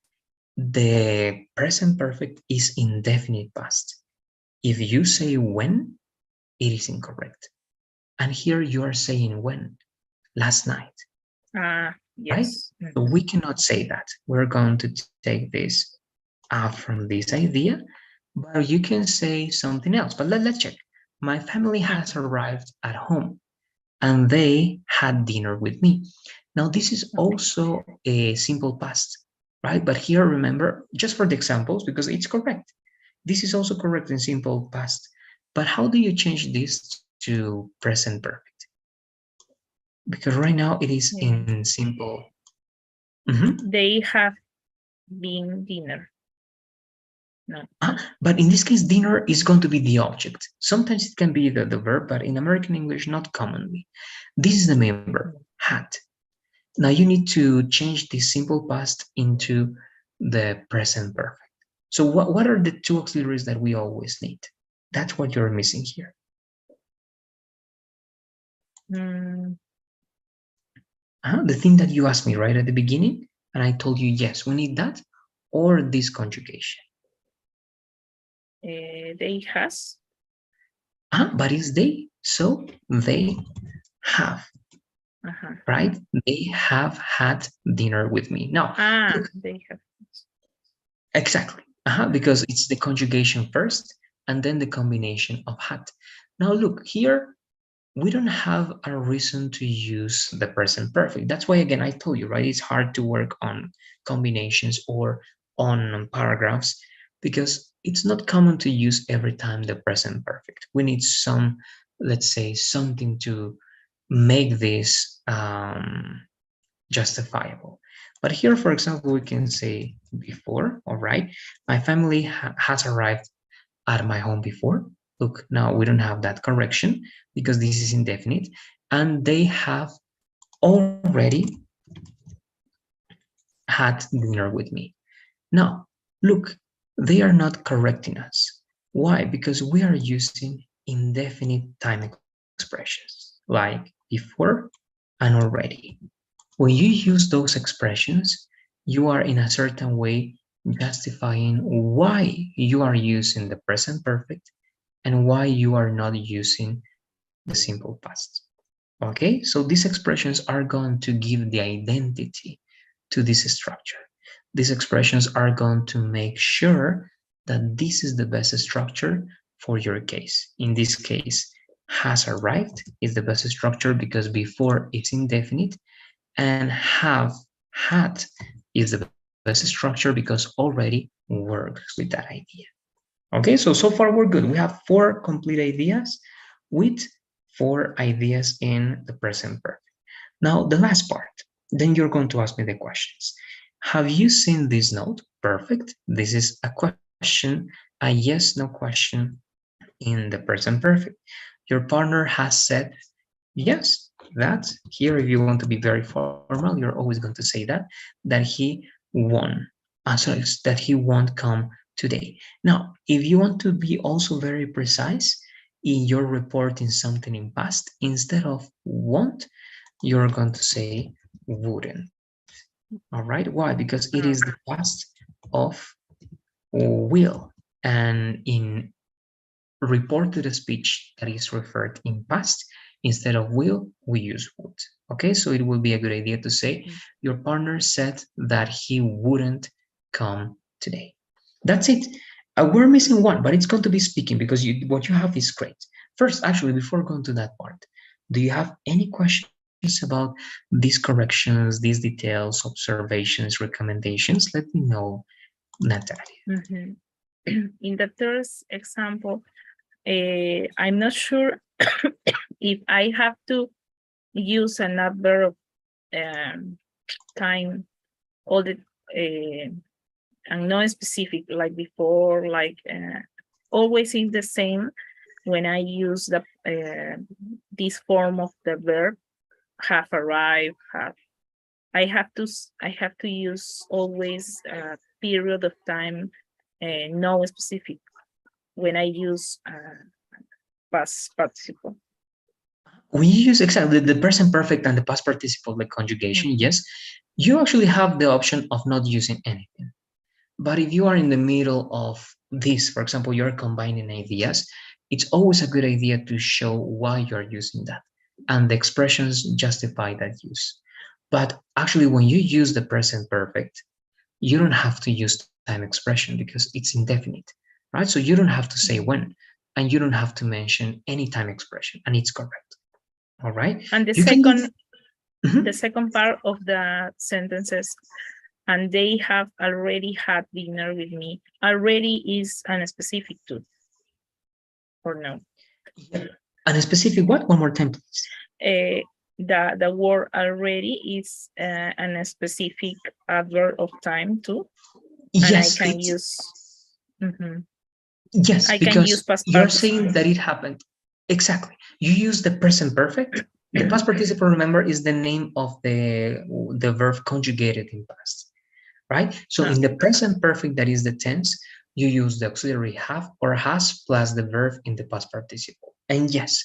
The present perfect is indefinite past. If you say when, it is incorrect. And here you are saying when, last night, Ah, right? yes. So we cannot say that. We're going to take this from this idea, but you can say something else. But let's check. My family has arrived at home and they had dinner with me. Now, this is Okay. also a simple past, right? But here, remember, just for the examples, because it's correct. This is also correct in simple past. But how do you change this to present perfect? Because right now it is in Yeah. simple. Mhm. They have been dinner. No. But in this case, dinner is going to be the object. Sometimes it can be the verb, but in American English, not commonly. This is the member, had. Now you need to change this simple past into the present perfect. So what are the two auxiliaries that we always need? That's what you're missing here. Mm, The thing that you asked me right at the beginning, and I told you, yes, we need that, or this conjugation. they has. But it's they, so they have, Uh-huh. right? They have had dinner with me. Now, Ah, look, they have. exactly, because it's the conjugation first, and then the combination of had. Now, look, here we don't have a reason to use the present perfect. That's why, again, I told you, right? It's hard to work on combinations or on paragraphs because it's not common to use every time the present perfect. We need some, let's say, something to make this justifiable. But here, for example, we can say before, all right, my family has arrived at my home before. Look, now we don't have that correction because this is indefinite, and they have already had dinner with me. Now, look, they are not correcting us. Why? Because we are using indefinite time expressions like before and already. When you use those expressions, you are in a certain way justifying why you are using the present perfect and why you are not using the simple past. Okay, so these expressions are going to give the identity to this structure. These expressions are going to make sure that this is the best structure for your case. In this case, has arrived is the best structure because before it's indefinite, and have had is the best structure because already works with that idea. Okay, so far we're good. We have four complete ideas with four ideas in the present perfect. Now, the last part, then you're going to ask me the questions. Have you seen this note? Perfect. This is a question, a yes, no question in the present perfect. Your partner has said yes, that here, if you want to be very formal, you're always going to say that he won. Sorry, that he won't come today. Now, if you want to be also very precise in your reporting something in past, instead of won't, you're going to say wouldn't. All right, why? Because it is the Okay. past of will. And in reported speech that is referred in past, instead of will, we use would. Okay, so it will be a good idea to say, your partner said that he wouldn't come today. That's it. We're missing one, but it's going to be speaking because what you have is great. First, actually, before going to that part, do you have any questions about these corrections, these details, observations, recommendations? Let me know, Natalia. Mhm. In the first example, I'm not sure if I have to use an adverb time all the and not specific like before, like always is the same when I use the this form of the verb have arrived, have I have to use always a period of time, no specific when I use past participle. When you use exactly the present perfect and the past participle, like conjugation, Mhm. yes, you actually have the option of not using anything. But if you are in the middle of this, for example, you're combining ideas, it's always a good idea to show why you're using that. And the expressions justify that use. But actually, when you use the present perfect, you don't have to use time expression because it's indefinite, right? So you don't have to say when, Mhm. and you don't have to mention any time expression, and it's correct. All right? And You can use. the Mhm. second part of the sentences, and they have already had dinner with me. Already is an specific to or no? Yeah. And a specific what? One more time, please. Uh, the word already is an specific adverb of time too, and I Yes, can it's use mhm. yes, I can use because past you're saying participle. that it happened. Exactly. You use the present perfect. The past participle, remember, is the name of the verb conjugated in past, right? So in the present perfect, that is the tense, you use the auxiliary have or has plus the verb in the past participle. And yes,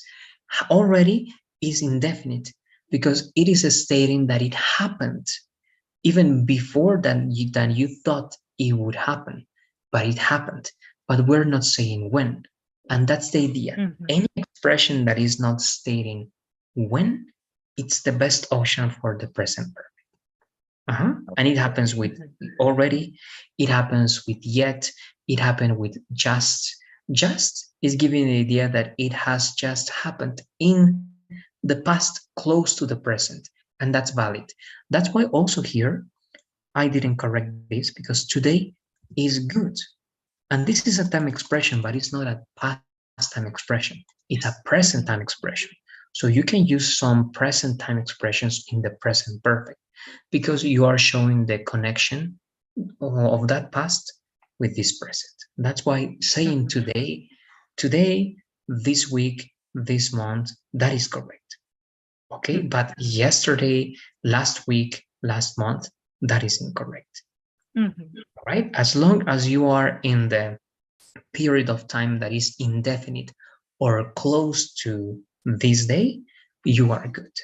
already is indefinite because it is stating that it happened even before than you thought it would happen, but it happened. But we're not saying when, and that's the idea. Mhm. Any expression that is not stating when, it's the best option for the present verb. And it happens with Mhm. already, it happens with yet, it happened with just. Just is giving the idea that it has just happened in the past close to the present, and that's valid. That's why also here I didn't correct this because today is good. And this is a time expression, but it's not a past time expression. It's a present time Mhm. expression. So you can use some present time expressions in the present perfect because you are showing the connection of that past with this present. That's why saying Mhm. today, today, this week, this month, that is correct. Okay, Mhm. but yesterday, last week, last month, that is incorrect. Mhm. Right? As long as you are in the period of time that is indefinite or close to this day, you are good.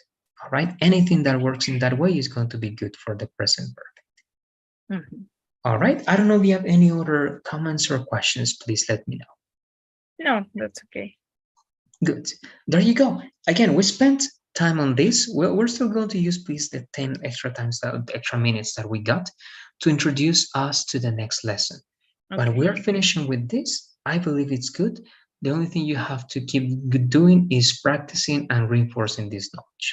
All right? Anything that works in that way is going to be good for the present verb. Mhm. All right? I don't know if you have any other comments or questions. Please let me know. No, that's okay. Good. There you go. Again, we spent time on this. We're still going to use, please, the 10 extra times, the extra minutes that we got to introduce us to the next lesson. But Okay. we're finishing with this. I believe it's good. The only thing you have to keep doing is practicing and reinforcing this knowledge.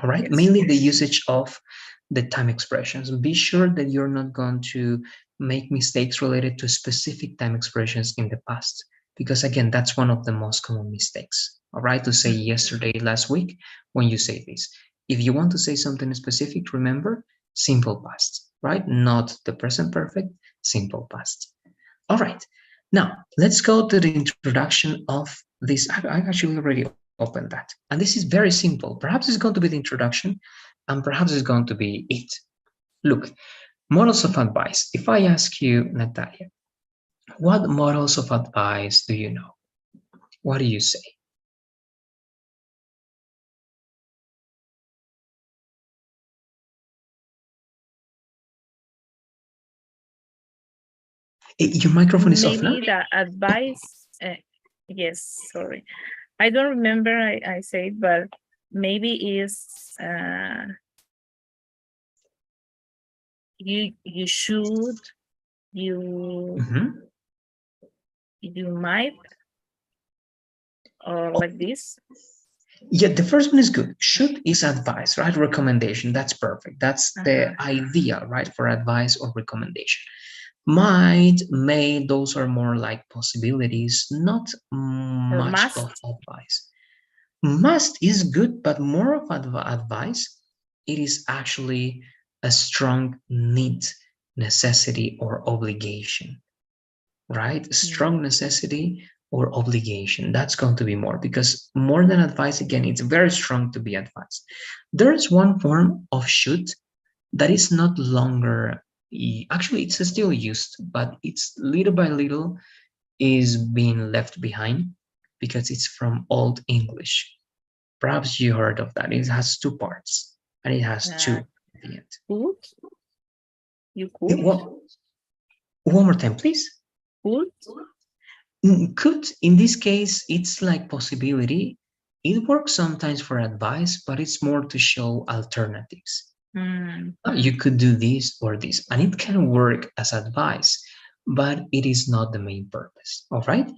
All right, Yes. mainly the usage of the time expressions. Be sure that you're not going to make mistakes related to specific time expressions in the past, because again, that's one of the most common mistakes. All right, to say Mhm. yesterday, last week, when you say this. If you want to say something specific, remember simple past, right? Not the present perfect, simple past. All right, now let's go to the introduction of this. I've actually already opened that. And this is very simple. Perhaps it's going to be the introduction, and perhaps it's going to be it. Look, models of advice. If I ask you, Natalia, what models of advice do you know? What do you say? Your microphone is off now? Maybe the advice. Yes, sorry. I don't remember I said, but maybe is you should you Mhm. You might, or like this. Yeah, the first one is good. Should is advice, right? Recommendation. That's perfect. That's the idea, right? For advice or recommendation. Might, may, those are more like possibilities, not Or much must. of advice. Must is good, but more of advice. It is actually a strong need, necessity, or obligation, right? Strong necessity or obligation. That's going to be more because more than advice, again, it's very strong to be advised. There is one form of should that is not longer, actually, it's still used, but it's little by little is being left behind because it's from Old English. Perhaps you heard of that. It has two parts and it has two at the end. Could. You could. One more time, please. Could. Could, in this case, it's like possibility. It works sometimes for advice, but it's more to show alternatives. You could do this or this, and it can work as advice, but it is not the main purpose. All right.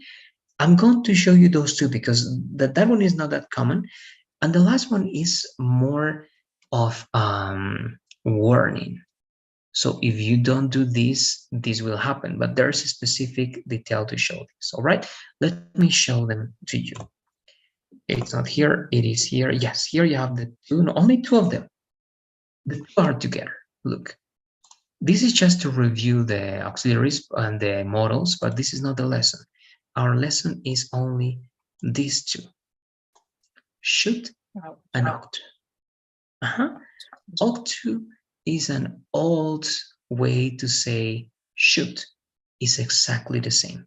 I'm going to show you those two because that one is not that common. And the last one is more of warning. So if you don't do this, this will happen. But there's a specific detail to show this. All right, let me show them to you. It's not here, it is here. Yes, here you have the two, no, only two of them. The two are together. Look, this is just to review the auxiliaries and the models, but this is not the lesson. Our lesson is only these two. Should and ought. Ought to is an old way to say should. Is exactly the same.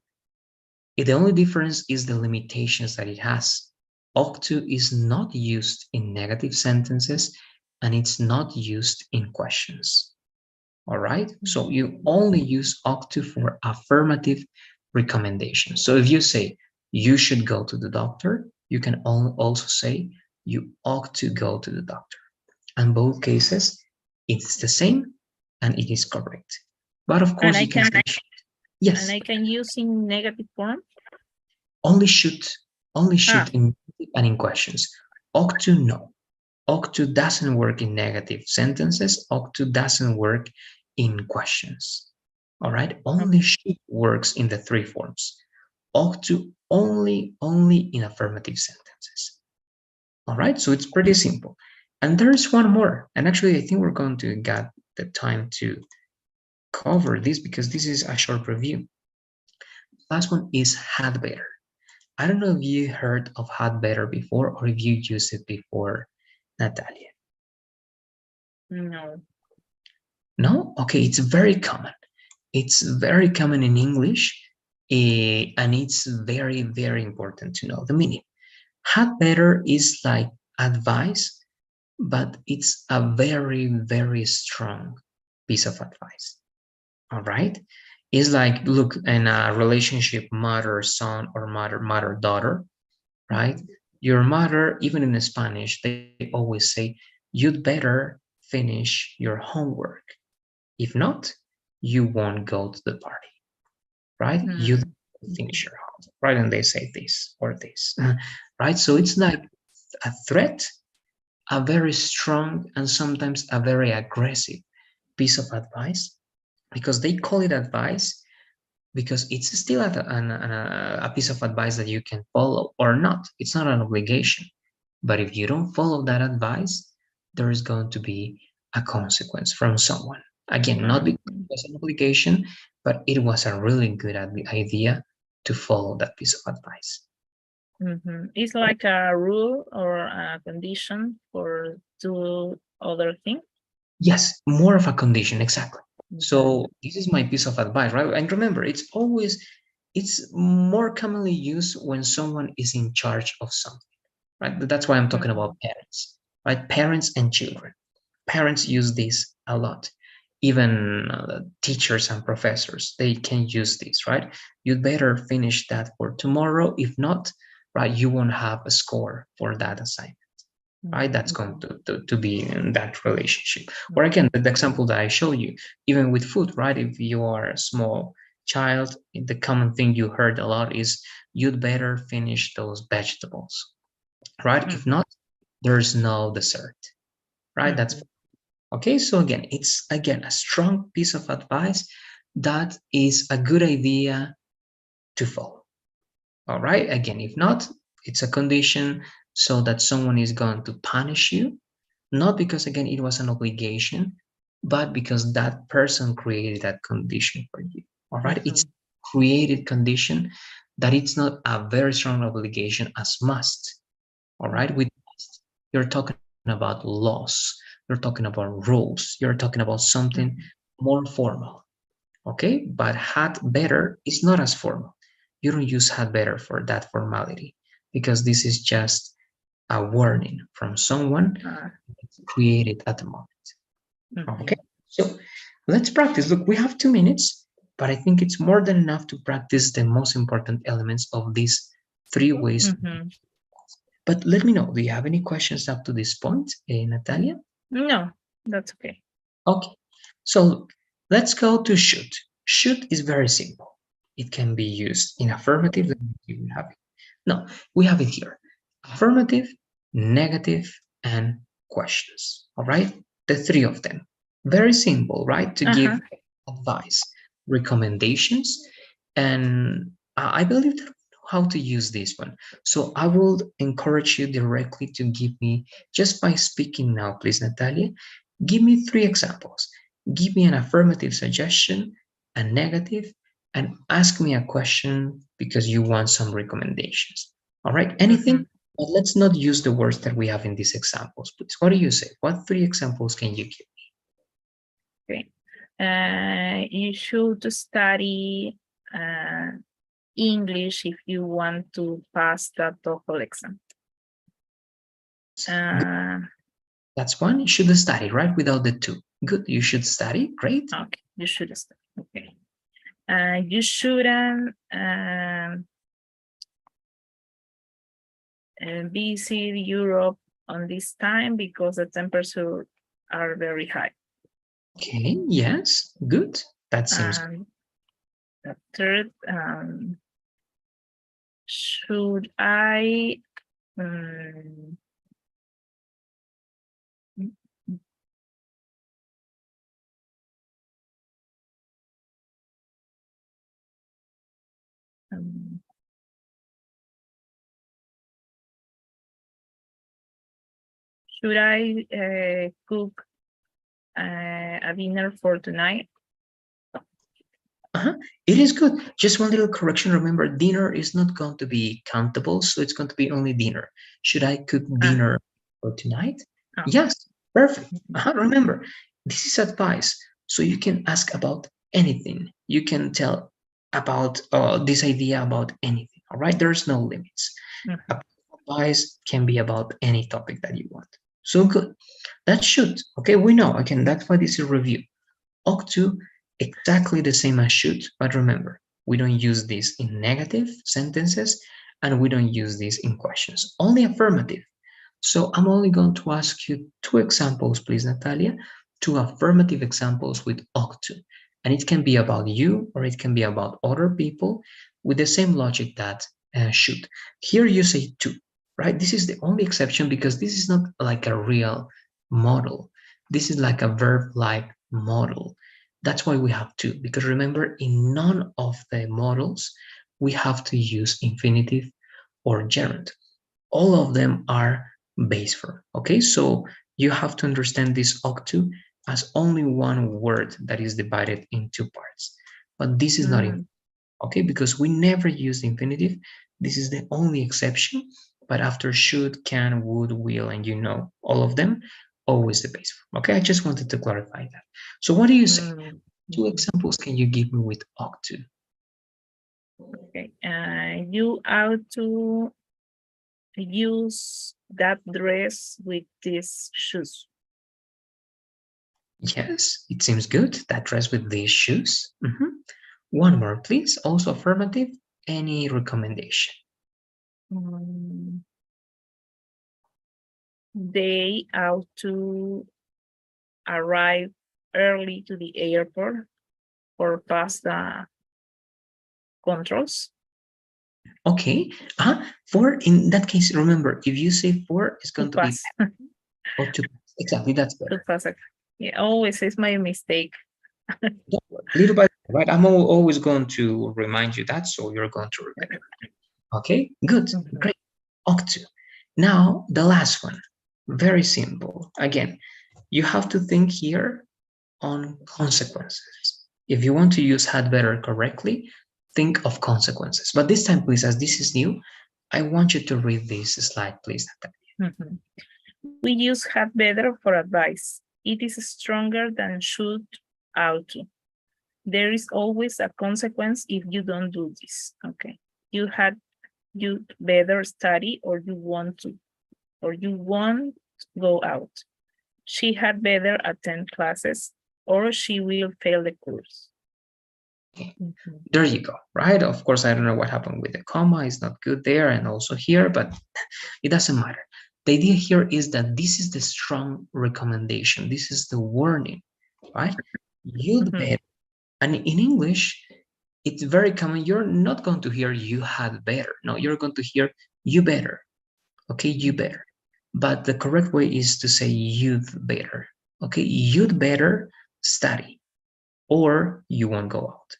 The only difference is the limitations that it has. Ought to is not used in negative sentences and it's not used in questions. All right, so you only use ought to for affirmative recommendation. So if you say you should go to the doctor, you can also say you ought to go to the doctor. And both cases, it's the same and it is correct. But of course, you can say, yes. And I can use in negative form? Only should in and in questions. Ought to, no. Ought to doesn't work in negative sentences. Ought to doesn't work in questions. All right, only should works in the three forms. Ought to only in affirmative sentences. All right, so it's pretty simple. And there's one more, and actually I think we're going to get the time to cover this because this is a short review. Last one is had better. I don't know if you heard of had better before or if you used it before, Natalia. No. No? Okay, it's very common. It's very common in English, and it's very, very important to know the meaning. Had better is like advice, but it's a very, very strong piece of advice. All right? It's like, look, in a relationship, mother, son, or mother, daughter, right? Your mother, even in Spanish, they always say, you'd better finish your homework. If not, you won't go to the party, right? You finish your homework, right? And they say this or this, right? So it's like a threat, a very strong and sometimes a very aggressive piece of advice because they call it advice because it's still a piece of advice that you can follow or not. It's not an obligation. But if you don't follow that advice, there is going to be a consequence from someone. Again, not because it was an obligation, but it was a really good idea to follow that piece of advice. It's like a rule or a condition for do other thing. Yes, more of a condition, exactly. So this is my piece of advice, right? And remember, it's more commonly used when someone is in charge of something, right? That's why I'm talking about parents, right? Parents and children. Parents use this a lot. Even teachers and professors, they can use this, right? You'd better finish that for tomorrow. If not, right, you won't have a score for that assignment. Right, that's going to be in that relationship. Or again, the example that I show you, even with food, right? If you are small child, the common thing you heard a lot is you'd better finish those vegetables, right? If Mhm. not, there's no dessert, right? That's Mhm. okay. So again, it's again a strong piece of advice that is a good idea to follow. All right. Again, if not, it's a condition so that someone is going to punish you, not because again it was an obligation, but because that person created that condition for you. All right. It's Mhm. created condition that it's not a very strong obligation as must. All right. Mhm. With must, you're talking about laws, you're talking about rules, you're talking about something Mhm. more formal. Okay, but had better is not as formal. You don't use had better for that formality because this is just a warning from someone Ah, created at the moment. Okay, mhm. so let's practice. Look, we have 2 minutes, but I think it's more than enough to practice the most important elements of these 3 ways. Mhm. But let me know, do you have any questions up to this point, Natalia? No, that's okay. Okay, so look, let's go to should. Should is very simple. It can be used in affirmative. Let me see if we have it. No, we have it here. Affirmative, negative, and questions. All right, the 3 of them. Very simple, right? To Uh-huh. give advice, recommendations, and I believe that I know how to use this one. So I will encourage you directly to give me, just by speaking now, please, Natalia, give me 3 examples. Give me an affirmative suggestion, a negative, and ask me a question because you want some recommendations. All right, anything, Mhm. but let's not use the words that we have in these examples, please. What do you say? What 3 examples can you give? Okay. You should study English if you want to pass the TOEFL exam. Good. Uh, That's one. You should study, right? Without the two. Good. You should study. Great. okay, you should study. Okay. You shouldn't visit Europe on this time because the temperatures are very high. Okay. Yes. Good. That seems good. And the third, should I um, um, should I cook a dinner for tonight? Uh-huh. It is good. Just one little correction. Remember, dinner is not going to be countable, so it's going to be only dinner. Should I cook Ah, dinner for tonight? oh. Yes, perfect. Mhm. Uh-huh. Remember, this is advice, so you can ask about anything. You can tell about this idea about anything. All right, there's no limits. Mhm. Advice can be about any topic that you want. So good. That should. Okay, we know. Again, that's why this is review. Ought to, exactly the same as should, but remember, we don't use this in negative sentences and we don't use this in questions, only affirmative. So I'm only going to ask you 2 examples, please, Natalia, 2 affirmative examples with ought to. And it can be about you or it can be about other people with the same logic that should. Here you say to, right? This is the only exception because this is not like a real model. This is like a verb-like model. That's why we have to, because remember, in none of the models, we have to use infinitive or gerund. All of them are base form. Okay, so you have to understand this ought to as only one word that is divided in 2 parts. But this is not Mm, okay because we never use the infinitive. This is the only exception. But after should, can, would, will, and you know all of them, always the base form. Okay, I just wanted to clarify that. So what do you say? mm, Two mhm. examples can you give me with ought to? Okay. You ought to use that dress with these shoes. Yes, it seems good. That dress with these shoes. One more, please. Also affirmative. Any recommendation? Mm, they ought to arrive early to the airport or pass controls. Okay. For in that case, remember, if you say for, it's going to be Pass. or to exactly. That's To better. pass. Yeah, always is my mistake. Little by little, right? I'm always going to remind you that, so you're going to remember. Okay, good, great. Ought to. Now the last one, very simple. Again, you have to think here on consequences. If you want to use had better correctly, think of consequences. But this time, please, as this is new, I want you to read this slide, please, Natalia. We use had better for advice. It is stronger than should, ought to. There is always a consequence if you don't do this. Okay. You'd better study or you won't go out. She had better attend classes or she will fail the course. There you go, right? Of course, I don't know what happened with the comma. It's not good there and also here, but it doesn't matter. The idea here is that this is the strong recommendation. This is the warning, right? You'd better. And in English, it's very common. You're not going to hear you had better. No, you're going to hear you better. Okay, you better. But the correct way is to say you'd better. Okay, you'd better study or you won't go out.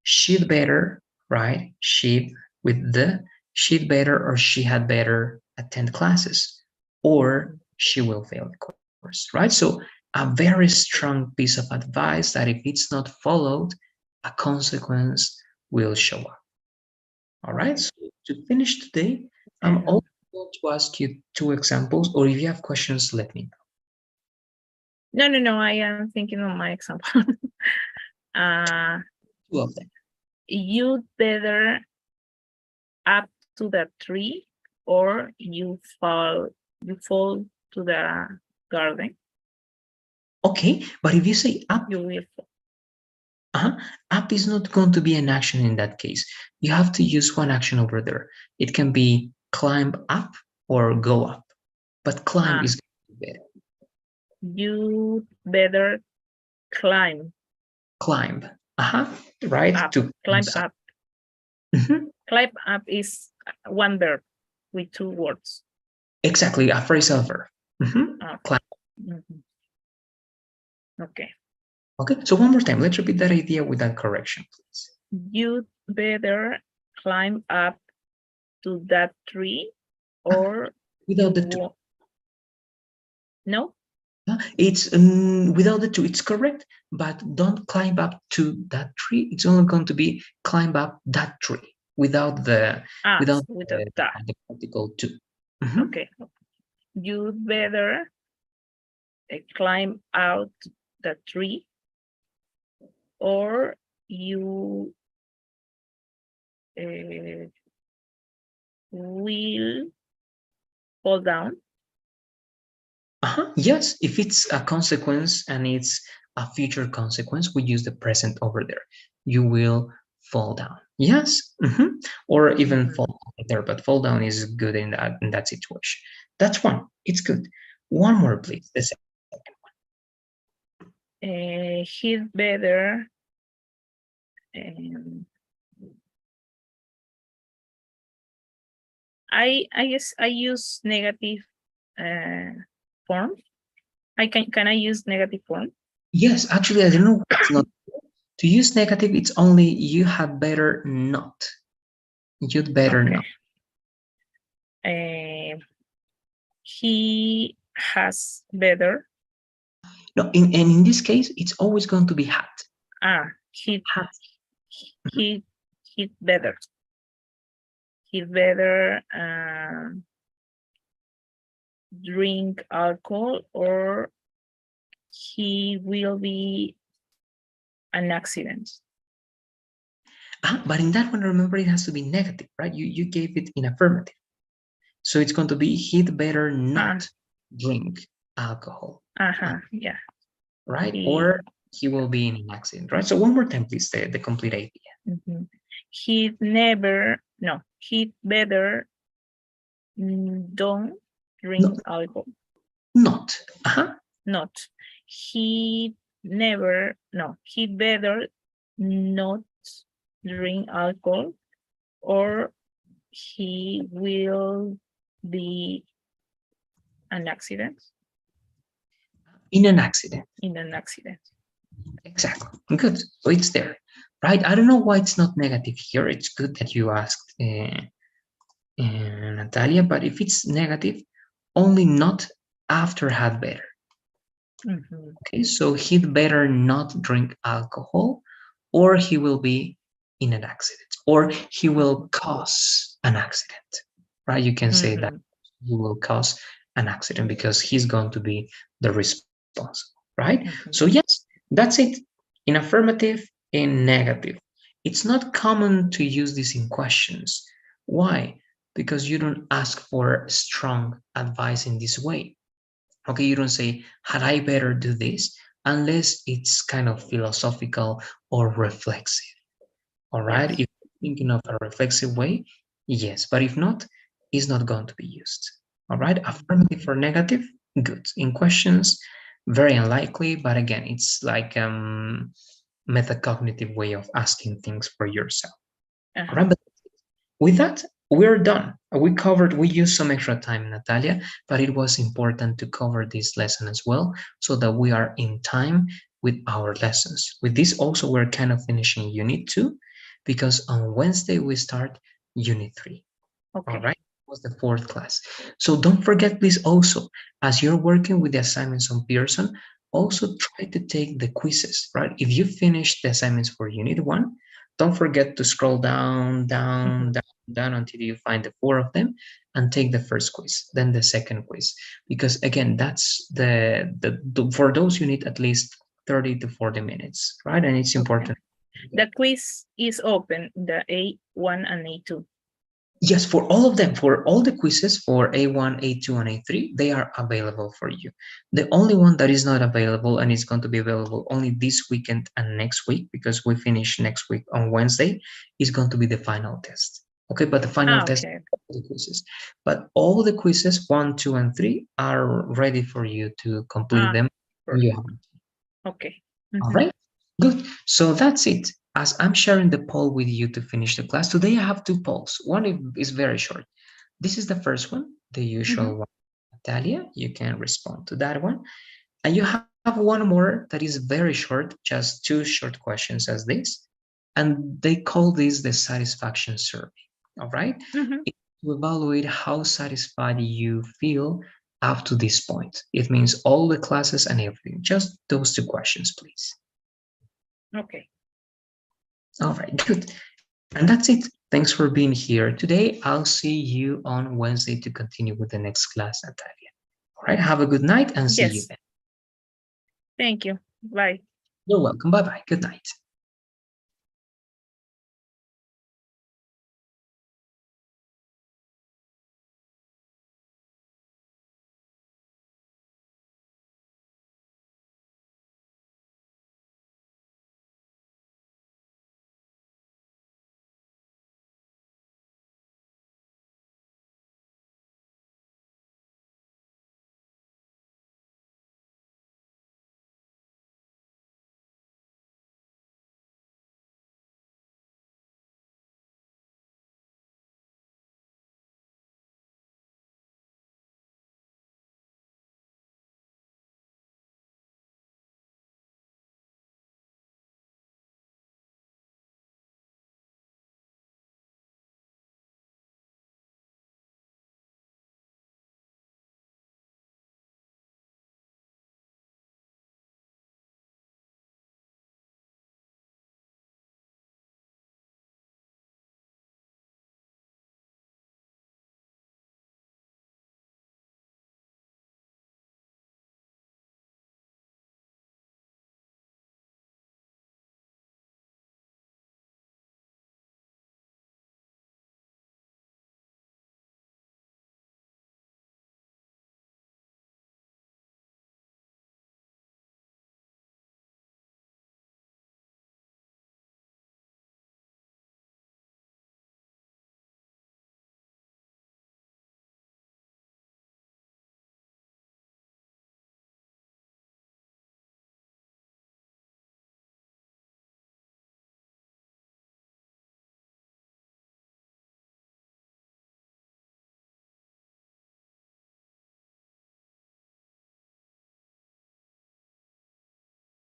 She'd better, right? She'd better or she had better attend classes or she will fail the course, right? So a very strong piece of advice that if it's not followed, a consequence will show up. All right, so to finish today, I'm also going to ask you 2 examples, or if you have questions, let me know. No, I am thinking of my example. 2 of them. You'd better up to the tree or you fall to the garden. Okay, but if you say up, you will fall. Up is not going to be an action in that case. You have to use one action over there. It can be climb up or go up, but climb is better. You better climb. Climb, right? Up. To climb up. Climb up is one verb with 2 words. Exactly, a phrasal verb. Climb. Okay. Okay, so one more time, let's repeat that idea with that correction, please. You'd better climb up to that tree or without the 2. No? It's without the 2, it's correct, but don't climb up to that tree. It's only going to be climb up that tree without the the particle to. Okay. You'd better climb out the tree or you will fall down. Yes, if it's a consequence and it's a future consequence, we use the present over there. You will fall down. Yes, or even fall there, but fall down is good in that situation. That's one. It's good. One more, please. The second one. He'd better I guess I use negative form. Can I use negative form? Yes, actually, I don't know what's not to use negative. It's only you had better not. You'd better not. He has better. No, in this case, it's always going to be had. He better. He better drink alcohol or he will be an accident. But in that one, remember, it has to be negative, right? You gave it in affirmative. So it's going to be he'd better not drink alcohol. Yeah. Right? Or he will be in an accident, right? So one more time, please, the complete idea. He'd better don't drink alcohol. Not. Not. He'd better not drink alcohol, or he will be an accident In an accident. in an accident. Exactly. Good. So it's there, right? I don't know why it's not negative here. It's good that you asked, Natalia, but if it's negative, only not after had better. Mhm. Okay, so he'd better not drink alcohol, or he will be in an accident, or he will cause an accident, right? You can say that Mhm. he will cause an accident because he's going to be the responsible, right? So Mhm. yes, that's it. In affirmative, in negative. It's not common to use this in questions. Why? Because you don't ask for strong advice in this way. Okay, you don't say, had I better do this, unless it's kind of philosophical or reflexive. All right, if Yes. you're thinking of a reflexive way, yes, but if not, it's not going to be used. All right, Mhm. affirmative or negative, good. In questions, very unlikely, but again, it's like metacognitive way of asking things for yourself. All Uh-huh. right, but with that, we're done. We used some extra time, Natalia, but it was important to cover this lesson as well so that we are in time with our lessons. With this, also, we're kind of finishing Unit 2 because on Wednesday we start Unit 3. All Okay. right. It was the fourth class. So don't forget, please, also, as you're working with the assignments on Pearson, also try to take the quizzes, right? If you finish the assignments for Unit 1, don't forget to scroll down, down, Mhm. down, down until you find the four of them and take the first quiz, then the second quiz. Because again, that's for those you need at least 30 to 40 minutes, right? And it's Okay. important. The quiz is open, the A1 and A2. Yes, for all of them, for all the quizzes for A1, A2, and A3, they are available for you. The only one that is not available and is going to be available only this weekend and next week, because we finish next week on Wednesday, is going to be the final test. Okay, but the final test, Okay. the quizzes. But all the quizzes, 1, 2, and 3, are ready for you to complete Ah, them. You perfect. have Okay. all Mhm. right, good. So that's it. As I'm sharing the poll with you to finish the class, today I have two polls. One is very short. This is the first one, the Mhm. usual one. Natalia, you can respond to that one. And you have one more that is very short, just two short questions as this. And they call this the satisfaction survey. All right? Mhm. It's to evaluate how satisfied you feel up to this point. It means all the classes and everything. Just those two questions, please. Okay. All right, good. And that's it. Thanks for being here today. I'll see you on Wednesday to continue with the next class, Natalia. All right, have a good night and see you Yes. then. Thank you. Bye. You're welcome. Bye bye. Good night.